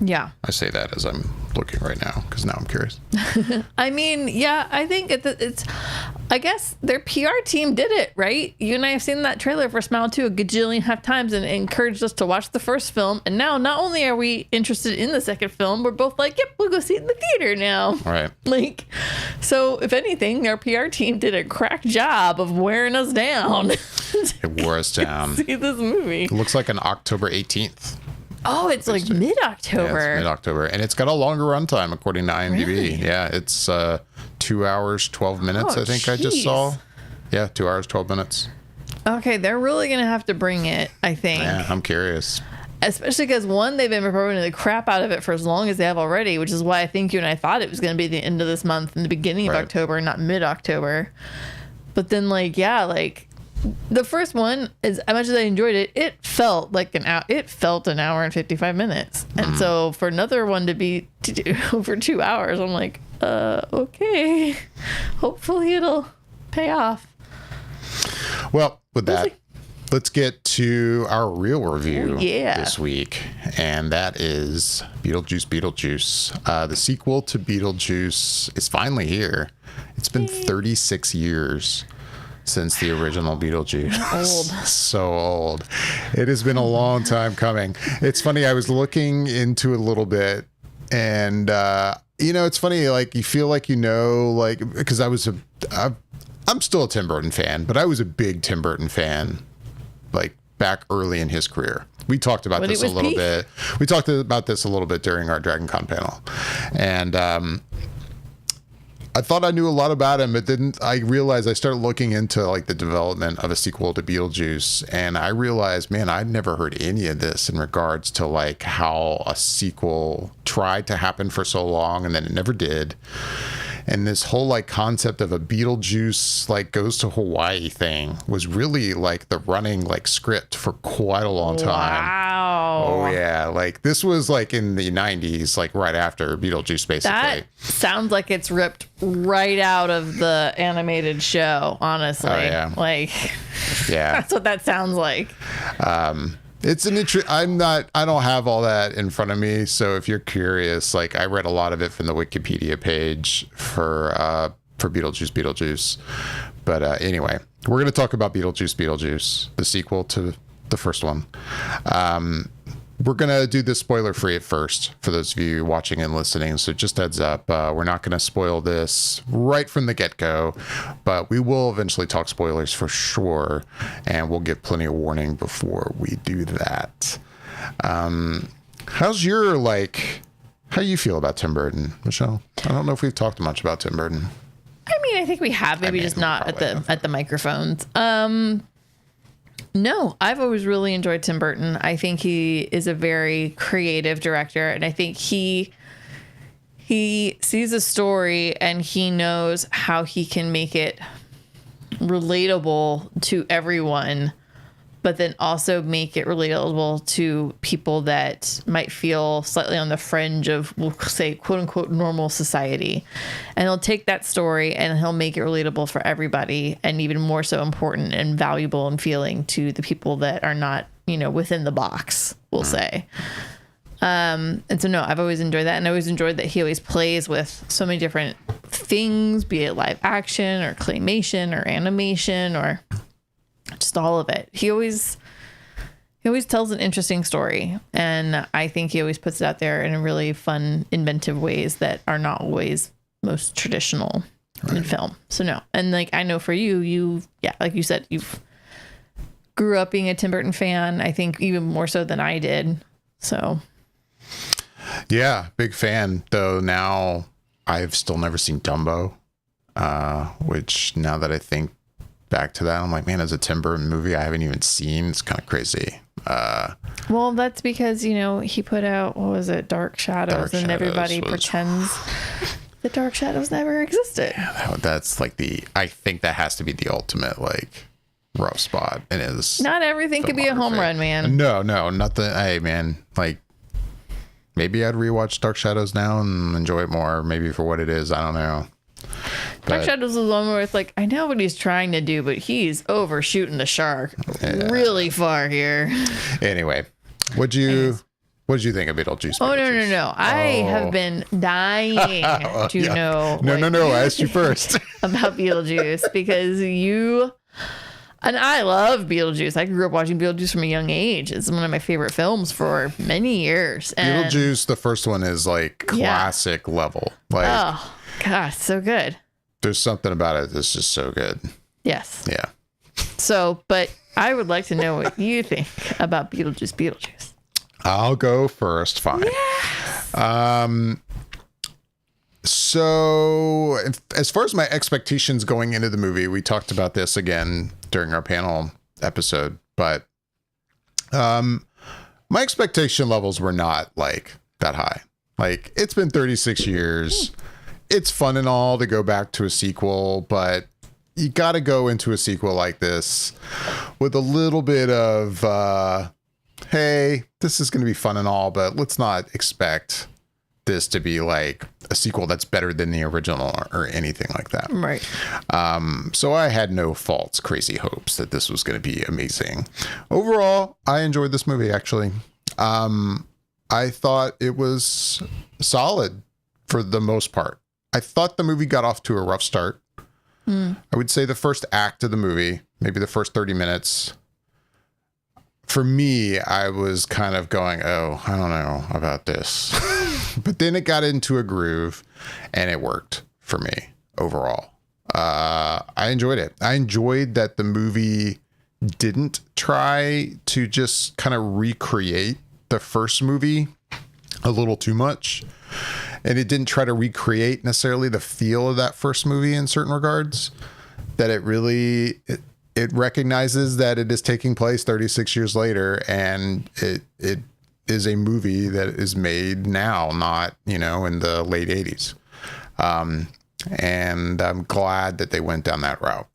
Yeah. I say that as I'm looking right now because now I'm curious. I mean, yeah, I think it's I guess their PR team did it, right? You and I have seen that trailer for Smile 2 a gajillion half times and encouraged us to watch the first film. And now not only are we interested in the second film, we're both like, yep, we'll go see it in the theater now. Right. Like, so if anything, our PR team did a crack job of wearing us down. It wore us down. See this movie. It looks like an October 18th. Oh, it's like mid-October. Yeah, it's mid-October. And it's got a longer runtime, according to IMDb. Really? Yeah, it's 2 hours, 12 minutes, I think I just saw. Yeah, 2 hours, 12 minutes. Okay, they're really going to have to bring it, I think. Yeah, I'm curious. Especially because, one, they've been promoting the crap out of it for as long as they have already, which is why I think you and I thought it was going to be the end of this month and the beginning of October, not mid-October. But then, like, yeah, like, the first one, as much as I enjoyed it, it felt like an hour and 55 minutes. And so for another one to be over 2 hours, I'm like, okay, hopefully it'll pay off. Well, with that, let's get to our real review this week. And that is Beetlejuice. The sequel to Beetlejuice is finally here. It's been 36 years since the original Beetlejuice. Old. So old. It has been a long time coming. It's funny, I was looking into it a little bit, and it's funny, like, you feel like, like, because I'm still a Tim Burton fan, but I was a big Tim Burton fan, like, back early in his career. We talked about this a little bit. We talked about this a little bit during our Dragon Con panel. And I thought I knew a lot about him, but then I realized I started looking into, like, the development of a sequel to Beetlejuice, and I realized, man, I'd never heard any of this in regards to, like, how a sequel tried to happen for so long and then it never did. And this whole, like, concept of a Beetlejuice, like, goes to Hawaii thing was really, like, the running, like, script for quite a long time. Wow. Oh yeah, like this was like in the 90s, like right after Beetlejuice, basically. That sounds like it's ripped right out of the animated show, honestly. Oh, yeah. Like, Yeah. that's what that sounds like. It's an I don't have all that in front of me, so if you're curious, like I read a lot of it from the Wikipedia page for Beetlejuice. But anyway, we're going to talk about Beetlejuice, the sequel to the first one. We're going to do this spoiler free at first for those of you watching and listening. So just heads up, we're not going to spoil this right from the get-go, but we will eventually talk spoilers for sure. And we'll give plenty of warning before we do that. How's your, how you feel about Tim Burton, Michelle? I don't know if we've talked much about Tim Burton. I mean, I think we have, maybe just not at the microphones. No, I've always really enjoyed Tim Burton. I think he is a very creative director, and I think he sees a story and he knows how he can make it relatable to everyone, but then also make it relatable to people that might feel slightly on the fringe of, we'll say, quote unquote, normal society. And he'll take that story and he'll make it relatable for everybody, and even more so important and valuable and feeling to the people that are not, within the box, we'll say. And so, no, I've always enjoyed that. And I always enjoyed that he always plays with so many different things, be it live action or claymation or animation or just all of it. He always tells an interesting story, and I think he always puts it out there in a really fun, inventive ways that are not always most traditional in film. So no, and I know for you, like you said, you've grew up being a Tim Burton fan. I think even more so than I did. So yeah, big fan. Though now I've still never seen Dumbo, which now that I think back to that, I'm like, man, as a Tim Burton movie I haven't even seen. It's kind of crazy. Well, that's because he put out, what was it, Dark Shadows, and everybody pretends the Dark Shadows never existed. Yeah, that's I think that has to be the ultimate rough spot. It is. Not everything could be a home run, man. No, nothing. Hey, man, maybe I'd rewatch Dark Shadows now and enjoy it more, maybe for what it is. I don't know. Dark Shadows is the one where it's I know what he's trying to do, but he's overshooting the shark really far here. Anyway, what'd you think of Beetlejuice? Oh, no. I have been dying to know. No. I asked you first. About Beetlejuice, because and I love Beetlejuice. I grew up watching Beetlejuice from a young age. It's one of my favorite films for many years. And Beetlejuice, the first one, is classic level. Oh, gosh, so good. There's something about it that's just so good. Yes. Yeah. So, but I would like to know what you think about Beetlejuice. I'll go first. Fine. Yes. So as far as my expectations going into the movie, we talked about this again during our panel episode, but my expectation levels were not that high. It's been 36 years. It's fun and all to go back to a sequel, but you got to go into a sequel like this with a little bit of, hey, this is going to be fun and all, but let's not expect this to be a sequel that's better than the original or anything like that. Right. So I had no false crazy hopes that this was going to be amazing. Overall, I enjoyed this movie, actually. I thought it was solid for the most part. I thought the movie got off to a rough start. I would say the first act of the movie, maybe the first 30 minutes, for me, I was kind of going, oh, I don't know about this. But then it got into a groove and it worked for me overall. I enjoyed it. I enjoyed that the movie didn't try to just kind of recreate the first movie a little too much. And it didn't try to recreate necessarily the feel of that first movie in certain regards. That it really, it recognizes that it is taking place 36 years later, and it is a movie that is made now, not, in the late 80s. And I'm glad that they went down that route.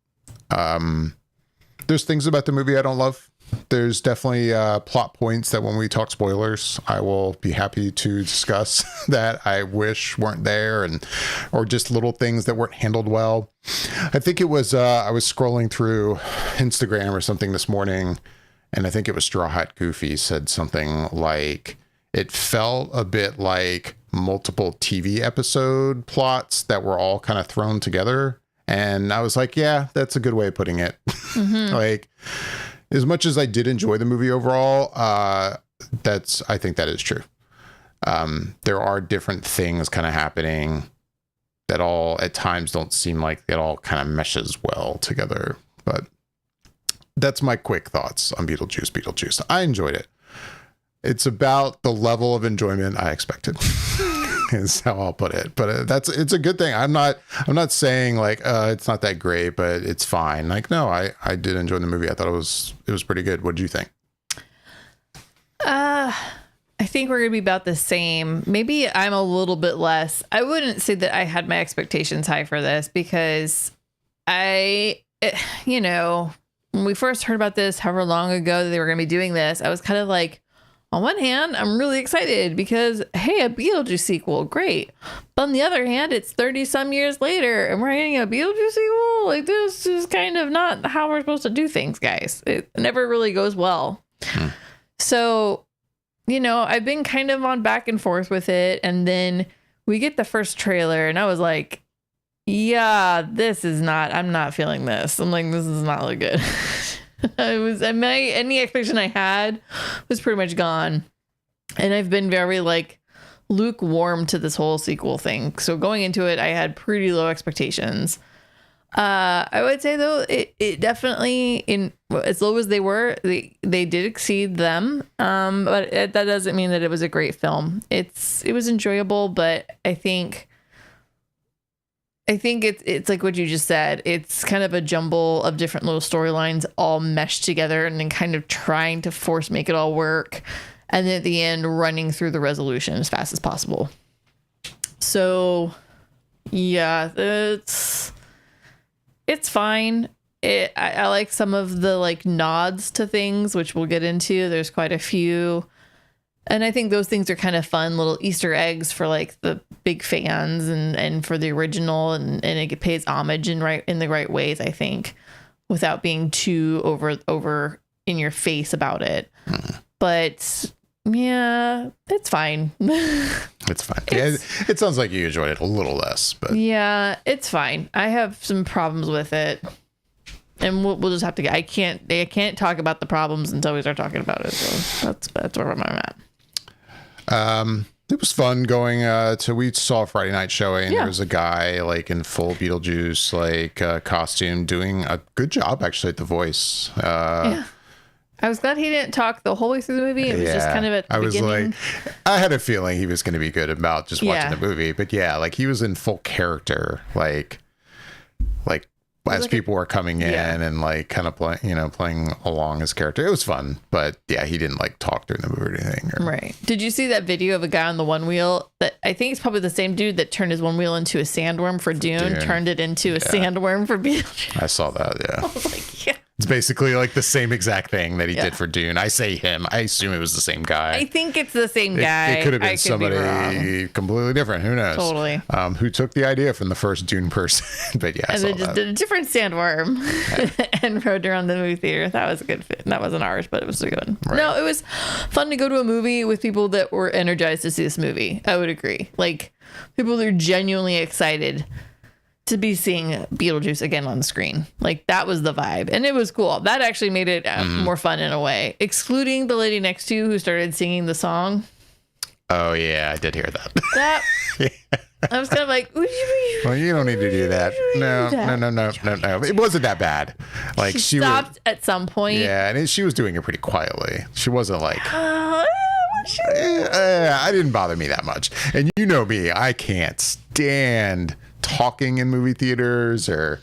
There's things about the movie I don't love. There's definitely plot points that when we talk spoilers, I will be happy to discuss that I wish weren't there, or just little things that weren't handled well. I think it was I was scrolling through Instagram or something this morning, and I think it was Straw Hat Goofy said something like it felt a bit like multiple TV episode plots that were all kind of thrown together. And I was like, yeah, that's a good way of putting it. Mm-hmm. Like, as much as I did enjoy the movie overall, I think that is true. There are different things kind of happening that all at times don't seem like it all kind of meshes well together. But that's my quick thoughts on Beetlejuice. I enjoyed it. It's about the level of enjoyment I expected. Is how I'll put it. But it's a good thing. I'm not saying like it's not that great, but it's fine. Like, no, I did enjoy the movie. I thought it was pretty good. What did you think? I think we're gonna be about the same. Maybe I'm a little bit less. I wouldn't say that I had my expectations high for this, because when we first heard about this, however long ago that they were gonna be doing this, I was kind of like, on one hand, I'm really excited because, hey, a Beetlejuice sequel, great. But on the other hand, it's 30 some years later and we're getting a Beetlejuice sequel. Like, this is kind of not how we're supposed to do things, guys. It never really goes well. So, I've been kind of on back and forth with it. And then we get the first trailer and I was like, yeah, I'm not feeling this. I'm like, this is not look good. Any expectation I had was pretty much gone, and I've been very like lukewarm to this whole sequel thing. So going into it, I had pretty low expectations. I would say though, it definitely, in as low as they were, they did exceed them. But that doesn't mean that it was a great film. It was enjoyable, but I think it's like what you just said. It's kind of a jumble of different little storylines all meshed together and then kind of trying to make it all work. And then at the end, running through the resolution as fast as possible. So, yeah, it's fine. I like some of the like nods to things, which we'll get into. There's quite a few. And I think those things are kind of fun little Easter eggs for like the big fans and for the original, and it pays homage in the right ways, I think, without being too over in your face about it. But yeah, it's fine. It's fine. It sounds like you enjoyed it a little less, but yeah, it's fine. I have some problems with it. And we'll just have to. I can't talk about the problems until we start talking about it. So that's where I'm at. It was fun going we saw a Friday night showing. Yeah. There was a guy like in full Beetlejuice like costume doing a good job actually at the voice. Yeah. I was glad he didn't talk the whole way through the movie. It was just kind of at the beginning. I had a feeling he was going to be good about just watching the movie, but yeah, like he was in full character, like as people were coming in and like kind of playing along his character. It was fun, but yeah, he didn't like talk during the movie or anything. Right. Did you see that video of a guy on the one wheel that I think it's probably the same dude that turned his one wheel into a sandworm for Dune. Turned it into a sandworm for Beetlejuice? I saw that. Yeah. I was like, yeah. It's basically like the same exact thing that he did for Dune. I say him. I assume it was the same guy. I think it's the same guy. It could have been somebody completely different. Who knows? Totally. Who took the idea from the first Dune person? But yeah, and they just did a different sandworm and rode around the movie theater. That was a good fit. That wasn't ours, but it was a good one. Right. No, it was fun to go to a movie with people that were energized to see this movie. I would agree. Like people that are genuinely excited to be seeing Beetlejuice again on the screen. Like that was the vibe, and it was cool. That actually made it more fun in a way, excluding the lady next to you who started singing the song. Oh yeah, I did hear that. I was kind of like, well, you don't need to do that. No. It wasn't that bad. Like she stopped at some point. Yeah, and she was doing it pretty quietly. She wasn't like. I didn't bother me that much. And you know me, I can't stand talking in movie theaters or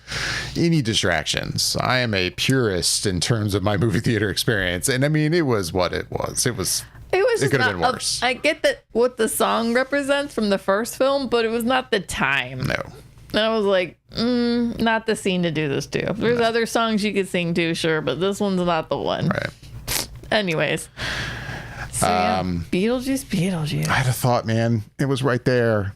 any distractions. I am a purist in terms of my movie theater experience. And I mean, it was what it was. It could have been worse. I get that what the song represents from the first film, but it was not the time. No. And I was like, not the scene to do this to. There's other songs you could sing to, sure, but this one's not the one. Right. Anyways. So, yeah, Beetlejuice. I had a thought, man. It was right there,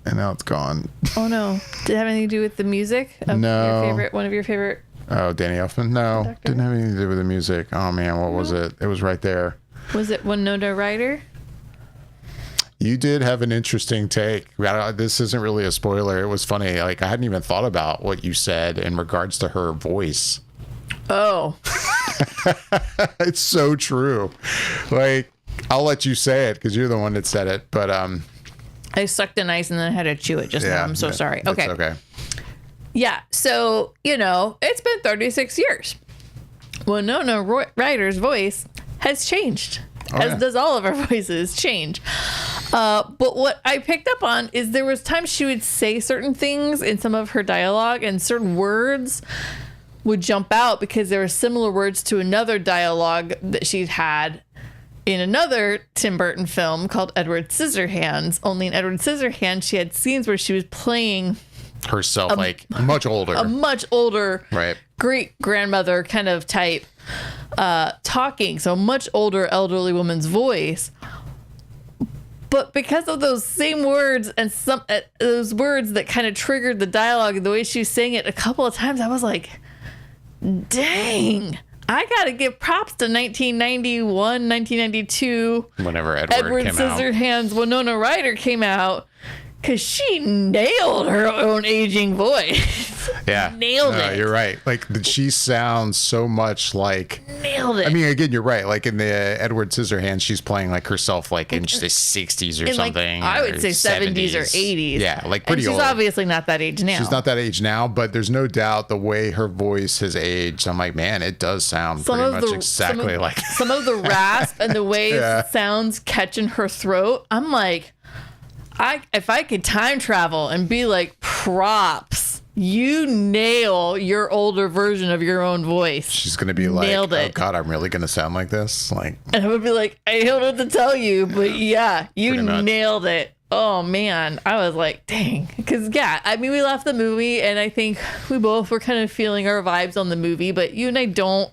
and now it's gone. Oh no! Did it have anything to do with the music? No. One of your favorite. Oh, Danny Elfman? No, Doctor? didn't have anything to do with the music. Oh man, what was it? It was right there. Was it Winona Ryder? You did have an interesting take. This isn't really a spoiler. It was funny. Like, I hadn't even thought about what you said in regards to her voice. Oh. It's so true. Like, I'll let you say it because you're the one that said it. But I sucked the ice and then I had to chew it just now. I'm so sorry. It's Okay. okay. Yeah. So, it's been 36 years. Winona Ryder's voice has changed, as does all of our voices change. But what I picked up on is there was times she would say certain things in some of her dialogue, and certain words would jump out because there were similar words to another dialogue that she'd had in another Tim Burton film called Edward Scissorhands. Only in Edward Scissorhands, she had scenes where she was playing herself, like much older, right, great grandmother kind of type, talking. So much older elderly woman's voice. But because of those same words and some those words that kind of triggered the dialogue, the way she was saying it a couple of times, I was like, dang, I got to give props to 1991, 1992. Whenever Edward came Scissorhands, Winona Ryder came out, because she nailed her own aging voice. Yeah. Nailed it. You're right. Like, she sounds so much like... Nailed it. I mean, again, you're right. Like, in the Edward Scissorhands, she's playing, like, herself, like, in the 60s or something. Like, I would say 70s or 80s. Yeah, like, pretty and old. She's obviously not that age now. She's not that age now, but there's no doubt the way her voice has aged. I'm like, man, it does sound pretty much exactly like... Some of the rasp and the way it sounds catch in her throat, I'm like... if I could time travel and be like, props, you nail your older version of your own voice. She's going to be like, oh God, I'm really going to sound like this? Like, and I would be like, I don't know what to tell you, but yeah, you nailed it. Oh man, I was like, dang. Because I mean, we left the movie and I think we both were kind of feeling our vibes on the movie, but you and I don't.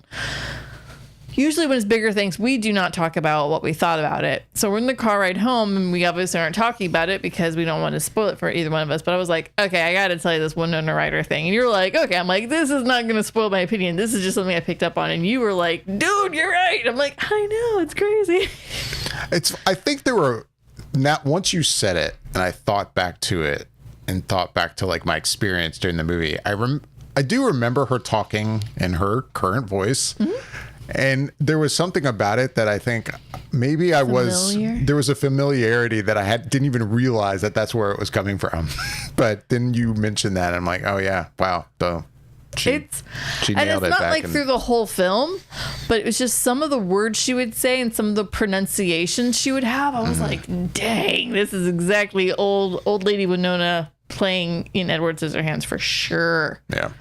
Usually when it's bigger things, we do not talk about what we thought about it. So we're in the car ride home and we obviously aren't talking about it because we don't want to spoil it for either one of us. But I was like, okay, I got to tell you this Winona Ryder thing. And you're like, okay. I'm like, this is not going to spoil my opinion. This is just something I picked up on. And you were like, dude, you're right. I'm like, I know, it's crazy. I think there were, once you said it and I thought back to it and thought back to like my experience during the movie, I do remember her talking in her current voice. Mm-hmm. And there was something about it that I think maybe there was a familiarity that I didn't even realize that that's where it was coming from. But then you mentioned that and I'm like, oh yeah, wow. She nailed it. And it's not like through the whole film, but it was just some of the words she would say and some of the pronunciations she would have. I was like, dang, this is exactly old lady Winona playing in Edward Scissorhands for sure. Yeah.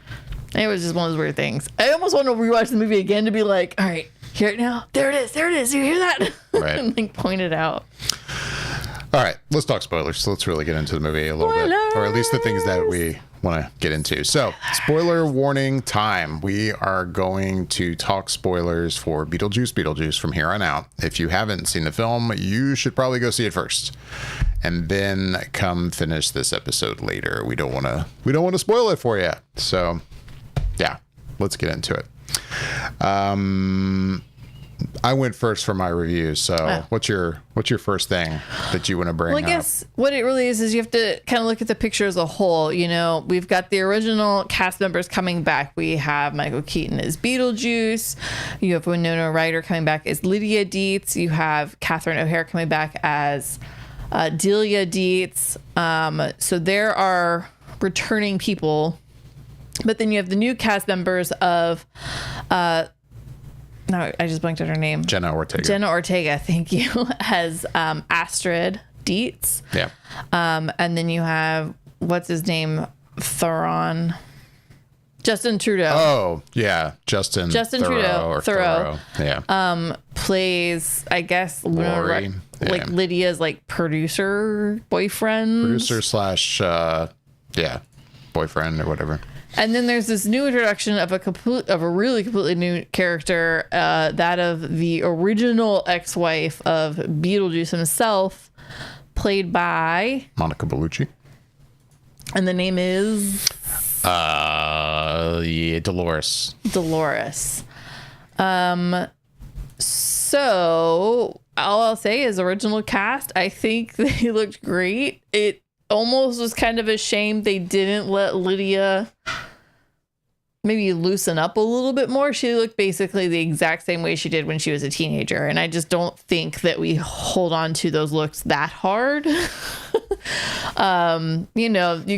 It was just one of those weird things. I almost want to rewatch the movie again to be like, all right, hear it now. There it is. You hear that? Right. And like point it out. All right, let's talk spoilers. So let's really get into the movie a little bit, or at least the things that we want to get into. So, spoiler warning time. We are going to talk spoilers for Beetlejuice from here on out. If you haven't seen the film, you should probably go see it first, and then come finish this episode later. We don't want to spoil it for you. So, yeah, let's get into it. I went first for my review. So what's your first thing that you want to bring up? Well, I guess what it really is you have to kind of look at the picture as a whole. You know, we've got the original cast members coming back. We have Michael Keaton as Beetlejuice. You have Winona Ryder coming back as Lydia Dietz. You have Catherine O'Hara coming back as Delia Dietz. So there are returning people. But then you have the new cast members of... No, I just blanked out her name. Jenna Ortega, thank you, as Astrid Dietz. Yeah. And then you have, what's his name? Justin Trudeau. Oh, yeah. Justin Trudeau. Thoreau. Yeah. Plays, I guess, Lori, like Lydia's like producer boyfriend. Producer / yeah. boyfriend or whatever. And then there's this new introduction of a really completely new character, that of the original ex-wife of Beetlejuice himself, played by Monica Bellucci. And the name is Dolores. So all I'll say is original cast. I think they looked great. It almost was kind of a shame they didn't let Lydia maybe loosen up a little bit more. She looked basically the exact same way she did when she was a teenager. And I just don't think that we hold on to those looks that hard. You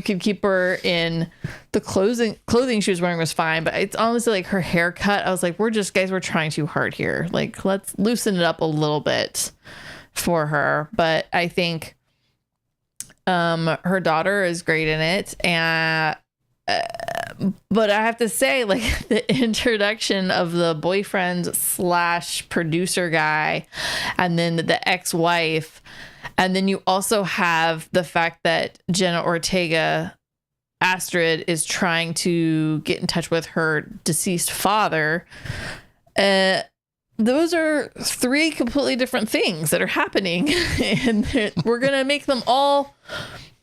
could keep her in the clothing she was wearing was fine, but it's honestly like her haircut. I was like, we're trying too hard here. Like, let's loosen it up a little bit for her. But I think her daughter is great in it. And but I have to say, like, the introduction of the boyfriend / producer guy, and then the ex-wife, and then you also have the fact that Jenna Ortega, Astrid, is trying to get in touch with her deceased father. Those are 3 completely different things that are happening, and we're going to make them all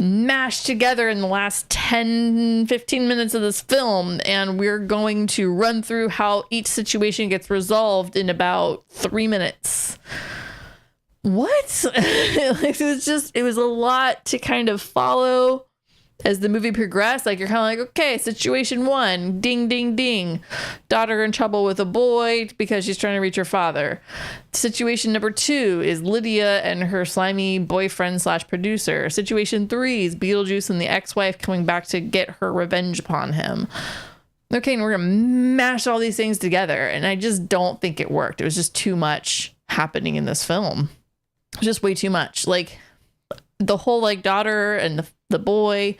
mashed together in the last 10-15 minutes of this film, and we're going to run through how each situation gets resolved in about 3 minutes. What? It was a lot to kind of follow as the movie progressed. Like, you're kind of like, okay, situation 1, ding, ding, ding. Daughter in trouble with a boy because she's trying to reach her father. Situation number 2 is Lydia and her slimy boyfriend / producer. Situation 3 is Beetlejuice and the ex-wife coming back to get her revenge upon him. Okay, and we're going to mash all these things together. And I just don't think it worked. It was just too much happening in this film. Just way too much. Like, the whole like daughter and the boy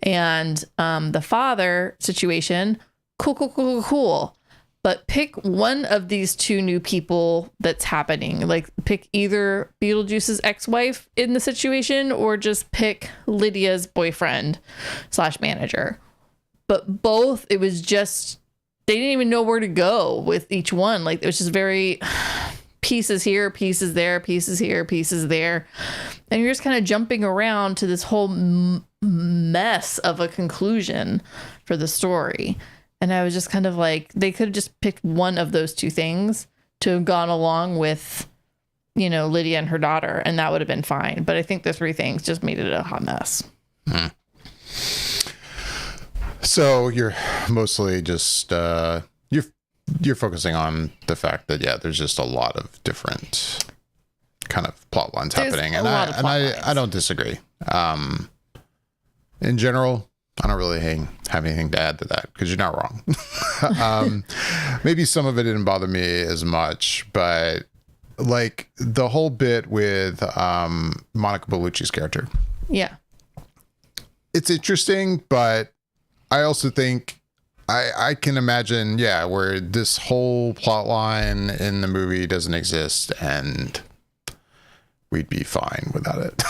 and the father situation, cool. But pick one of these 2 new people that's happening. Like, pick either Beetlejuice's ex-wife in the situation or just pick Lydia's boyfriend / manager. But both, it was just, they didn't even know where to go with each one. Like, it was just very pieces here, pieces there, pieces here, pieces there. And you're just kind of jumping around to this whole mess of a conclusion for the story. And I was just kind of like, they could have just picked one of those 2 things to have gone along with, Lydia and her daughter, and that would have been fine. But I think the 3 things just made it a hot mess. So you're mostly just, you're focusing on the fact that, there's just a lot of different kind of plot lines happening. And I don't disagree. In general, I don't really have anything to add to that, because you're not wrong. Maybe some of it didn't bother me as much, but like the whole bit with Monica Bellucci's character. Yeah. It's interesting, but I also think I can imagine, where this whole plot line in the movie doesn't exist and we'd be fine without it.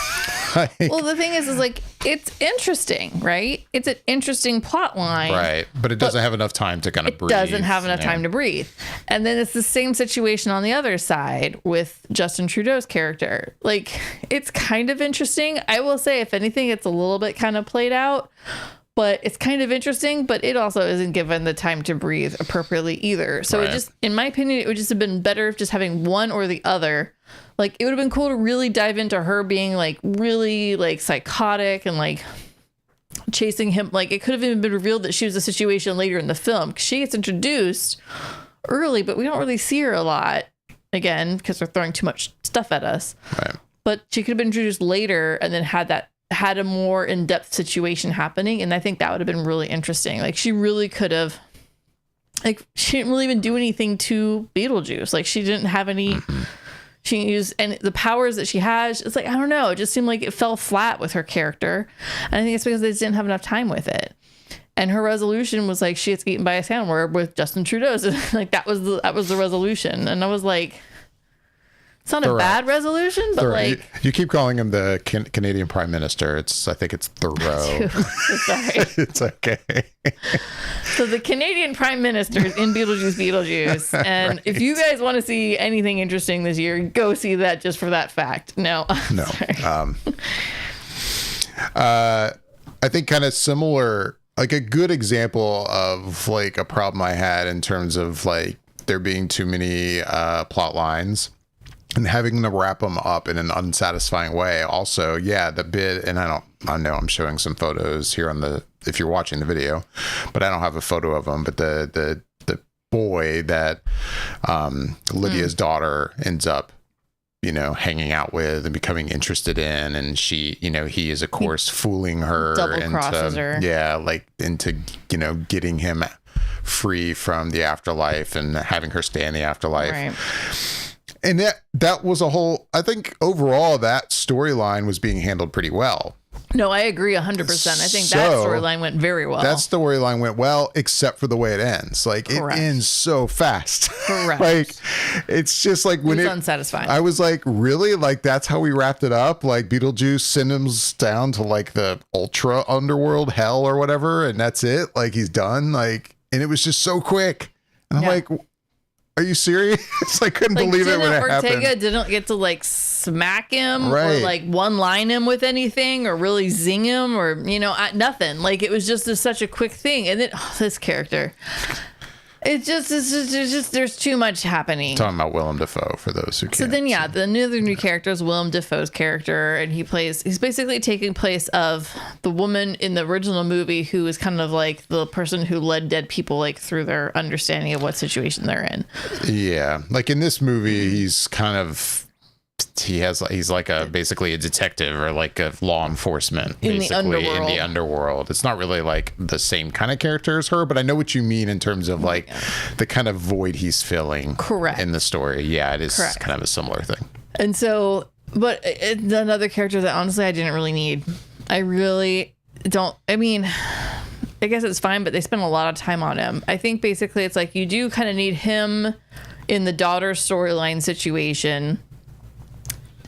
Well, the thing is like, it's interesting, right? It's an interesting plot line. Right. But it doesn't have enough time to kind of breathe. It doesn't have enough time to breathe. And then it's the same situation on the other side with Justin Trudeau's character. Like, it's kind of interesting. I will say, if anything, it's a little bit kind of played out. But it's kind of interesting, but it also isn't given the time to breathe appropriately either. So It just, in my opinion, it would just have been better if just having one or the other. Like, it would have been cool to really dive into her being like really like psychotic and like chasing him. Like, it could have even been revealed that she was a situation later in the film. She gets introduced early, but we don't really see her a lot, again, because they're throwing too much stuff at us. Right. But she could have been introduced later and then had a more in-depth situation happening, and I think that would have been really interesting. Like, she really could have, like, she didn't really even do anything to Beetlejuice. Like, she didn't have any she used, and the powers that she has, it's like, I don't know, it just seemed like it fell flat with her character, and I think it's because they just didn't have enough time with it. And her resolution was like, she gets eaten by a sandworm with Justin Trudeau's. Like, that was the resolution. And I was like, It's not Thoreau. a bad resolution, but Thoreau. like You keep calling him the Canadian Prime Minister. I think it's Thoreau. sorry. It's okay. So the Canadian Prime Minister is in Beetlejuice, and if you guys want to see anything interesting this year, go see that just for that fact. No. No. I think kind of similar, like a good example of like a problem I had in terms of like there being too many plot lines and having to wrap them up in an unsatisfying way. Also, yeah, the bit, and I know I'm showing some photos here if you're watching the video, but I don't have a photo of them, but the boy that Lydia's daughter ends up, hanging out with and becoming interested in, and she, he is of course fooling her, double crosses her. Yeah, like into, getting him free from the afterlife and having her stay in the afterlife. Right. And that was I think overall that storyline was being handled pretty well. No, I agree 100%. I think that storyline went very well. That storyline went well, except for the way it ends. Like, Correct. It ends so fast. Correct. Like, it's just like when it was unsatisfying. I was like, really? Like, that's how we wrapped it up? Like, Beetlejuice sends him down to like the ultra underworld hell or whatever, and that's it? Like, he's done? Like, and it was just so quick. And I'm like, are you serious? I couldn't believe it when it happened. Ortega didn't get to like smack him Right. or like one line him with anything or really zing him or nothing. Like it was just such a quick thing. And then this character, it's just there's too much happening. Talking about Willem Dafoe for those who can't. So then, the other new character is Willem Dafoe's character, and he's basically taking place of the woman in the original movie who is kind of like the person who led dead people like through their understanding of what situation they're in. Yeah, like in this movie, he's like basically a detective or like a law enforcement in basically in the underworld. It's not really like the same kind of character as her, but I know what you mean in terms of like the kind of void he's filling. Correct. In the story. Yeah, it is Correct. kind of a similar thing. And so, but it's another character that honestly I didn't really need. I really don't. I mean, I guess it's fine, but they spent a lot of time on him. I think basically it's like you do kind of need him in the daughter storyline situation.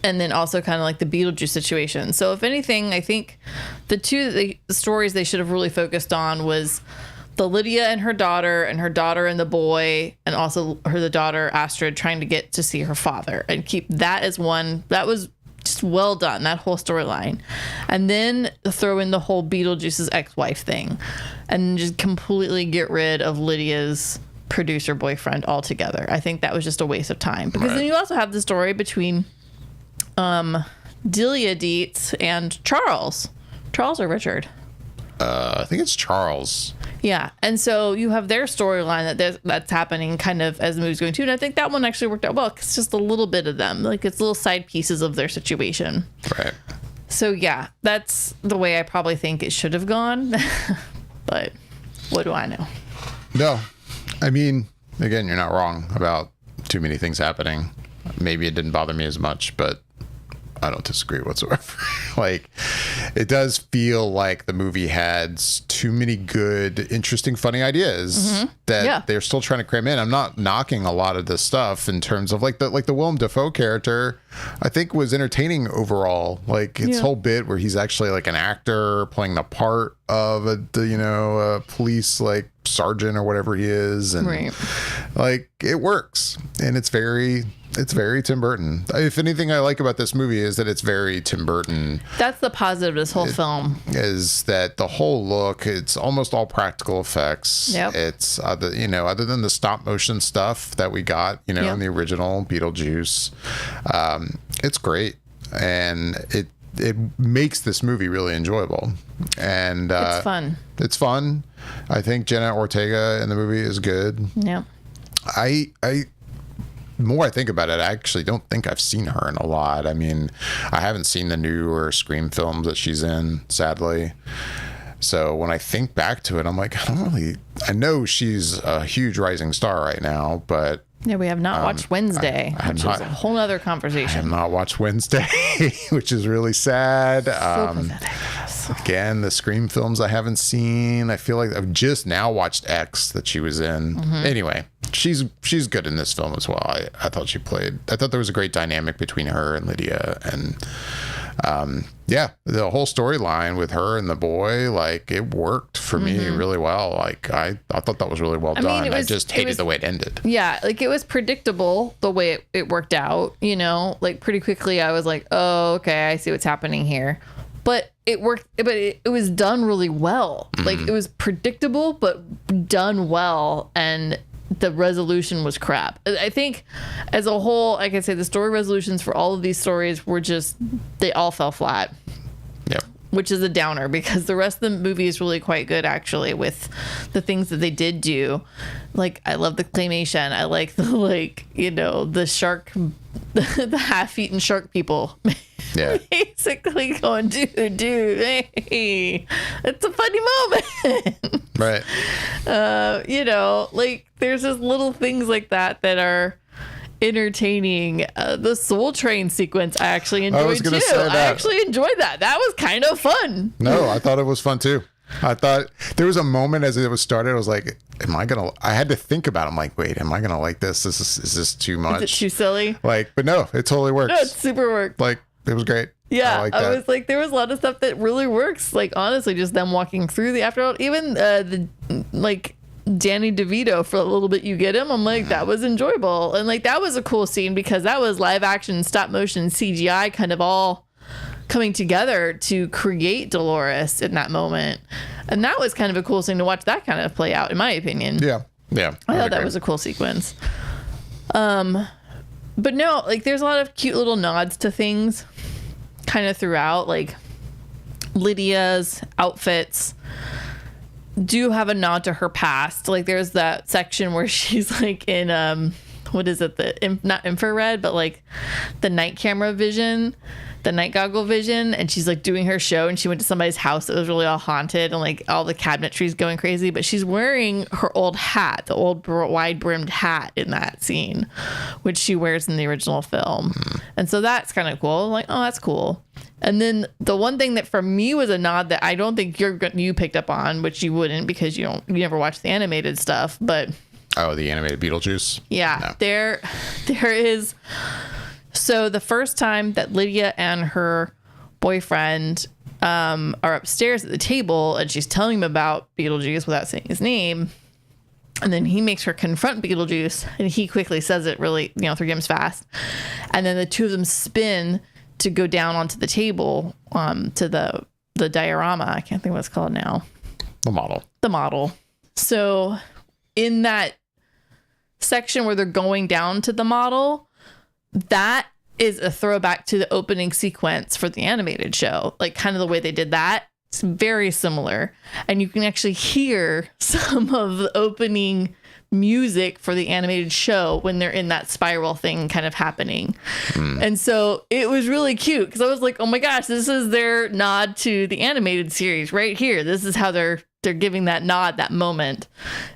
And then also kind of like the Beetlejuice situation. So if anything, I think the stories they should have really focused on was the Lydia and her daughter and the boy, and also the daughter Astrid trying to get to see her father, and keep that as one. That was just well done, that whole storyline. And then throw in the whole Beetlejuice's ex-wife thing and just completely get rid of Lydia's producer boyfriend altogether. I think that was just a waste of time, because then you also have the story between Delia Dietz and Charles or Richard. I think it's Charles. Yeah, and so you have their storyline that's happening kind of as the movie's going too, and I think that one actually worked out well. 'Cause it's just a little bit of them, like it's little side pieces of their situation. Right. So yeah, that's the way I probably think it should have gone. But what do I know? No, I mean, again, you're not wrong about too many things happening. Maybe it didn't bother me as much, but I don't disagree whatsoever. Like, it does feel like the movie had too many good, interesting, funny ideas that they're still trying to cram in. I'm not knocking a lot of this stuff in terms of like the Willem Dafoe character. I think was entertaining overall. Like its whole bit where he's actually like an actor playing the part of a police like sergeant or whatever he is, and like it works, and it's very Tim Burton. If anything I like about this movie is that it's very Tim Burton. That's the positive of this whole film. Is that the whole look, it's almost all practical effects. Yep. It's other than the stop motion stuff that we got, in the original Beetlejuice. It's great, and it makes this movie really enjoyable, and it's fun. It's fun. I think Jenna Ortega in the movie is good. Yeah. The more I think about it, I actually don't think I've seen her in a lot. I mean, I haven't seen the newer Scream films that she's in, sadly. So when I think back to it, I'm like, I know she's a huge rising star right now, but yeah, we have not watched Wednesday, which is a whole other conversation. I have not watched Wednesday, which is really sad. So pathetic. Again, the Scream films I haven't seen. I feel like I've just now watched X that she was in. Anyway, she's good in this film as well. I thought there was a great dynamic between her and Lydia, and yeah, the whole storyline with her and the boy, like, it worked for me really well. Like, I thought that was really well done. I just hated the way it ended. Yeah, like, it was predictable the way it worked out, you know, like, pretty quickly I was like, oh, okay, I see what's happening here. But it worked, but it was done really well. Like, it was predictable, but done well, and the resolution was crap. I think as a whole, I can say the story resolutions for all of these stories were just, they all fell flat. Yep. Which is a downer, because the rest of the movie is really quite good, actually, with the things that they did do. Like, I love the claymation. I like the, like, you know, the shark, the half-eaten shark people. Yeah. Basically going, dude, hey, it's a funny moment. Right. You know, like, there's just little things like that are entertaining. The Soul Train sequence I actually enjoyed too. I actually enjoyed that. That was kind of fun. No, I thought it was fun too. I thought there was a moment as it was started, I was like, I had to think about it. I'm like, wait, am I gonna like this? Is this too much? Is it too silly? Like, but no, it totally works. No, it super worked. Like, it was great. Yeah, I was like, there was a lot of stuff that really works. Like, honestly, just them walking through the afterworld, even the, like, Danny DeVito, for a little bit you get him, I'm like, that was enjoyable. And, like, that was a cool scene, because that was live action, stop motion, CGI kind of all coming together to create Dolores in that moment. And that was kind of a cool thing to watch that kind of play out, in my opinion. Yeah. I thought that was a cool sequence. But no, like, there's a lot of cute little nods to things kind of throughout. Like, Lydia's outfits do have a nod to her past. Like, there's that section where she's like in what is it, not infrared, but like the night camera vision, the night goggle vision, and she's like doing her show, and she went to somebody's house that was really all haunted, and like all the cabinetry's going crazy, but she's wearing her old hat, the old wide brimmed hat in that scene, which she wears in the original film. And so that's kind of cool. I'm like, oh, that's cool. And then the one thing that for me was a nod that I don't think you picked up on, which you wouldn't, because you never watched the animated stuff, but the animated Beetlejuice. Yeah, no. There is. So the first time that Lydia and her boyfriend are upstairs at the table, and she's telling him about Beetlejuice without saying his name, and then he makes her confront Beetlejuice, and he quickly says it really, 3 times fast, and then the two of them spin to go down onto the table, to the diorama. I can't think what it's called now. The model. So in that section where they're going down to the model, that is a throwback to the opening sequence for the animated show. Like, kind of the way they did that. It's very similar. And you can actually hear some of the opening music for the animated show when they're in that spiral thing kind of happening. And so it was really cute, because I was like, oh my gosh, this is their nod to the animated series right here. This is how they're giving that nod, that moment.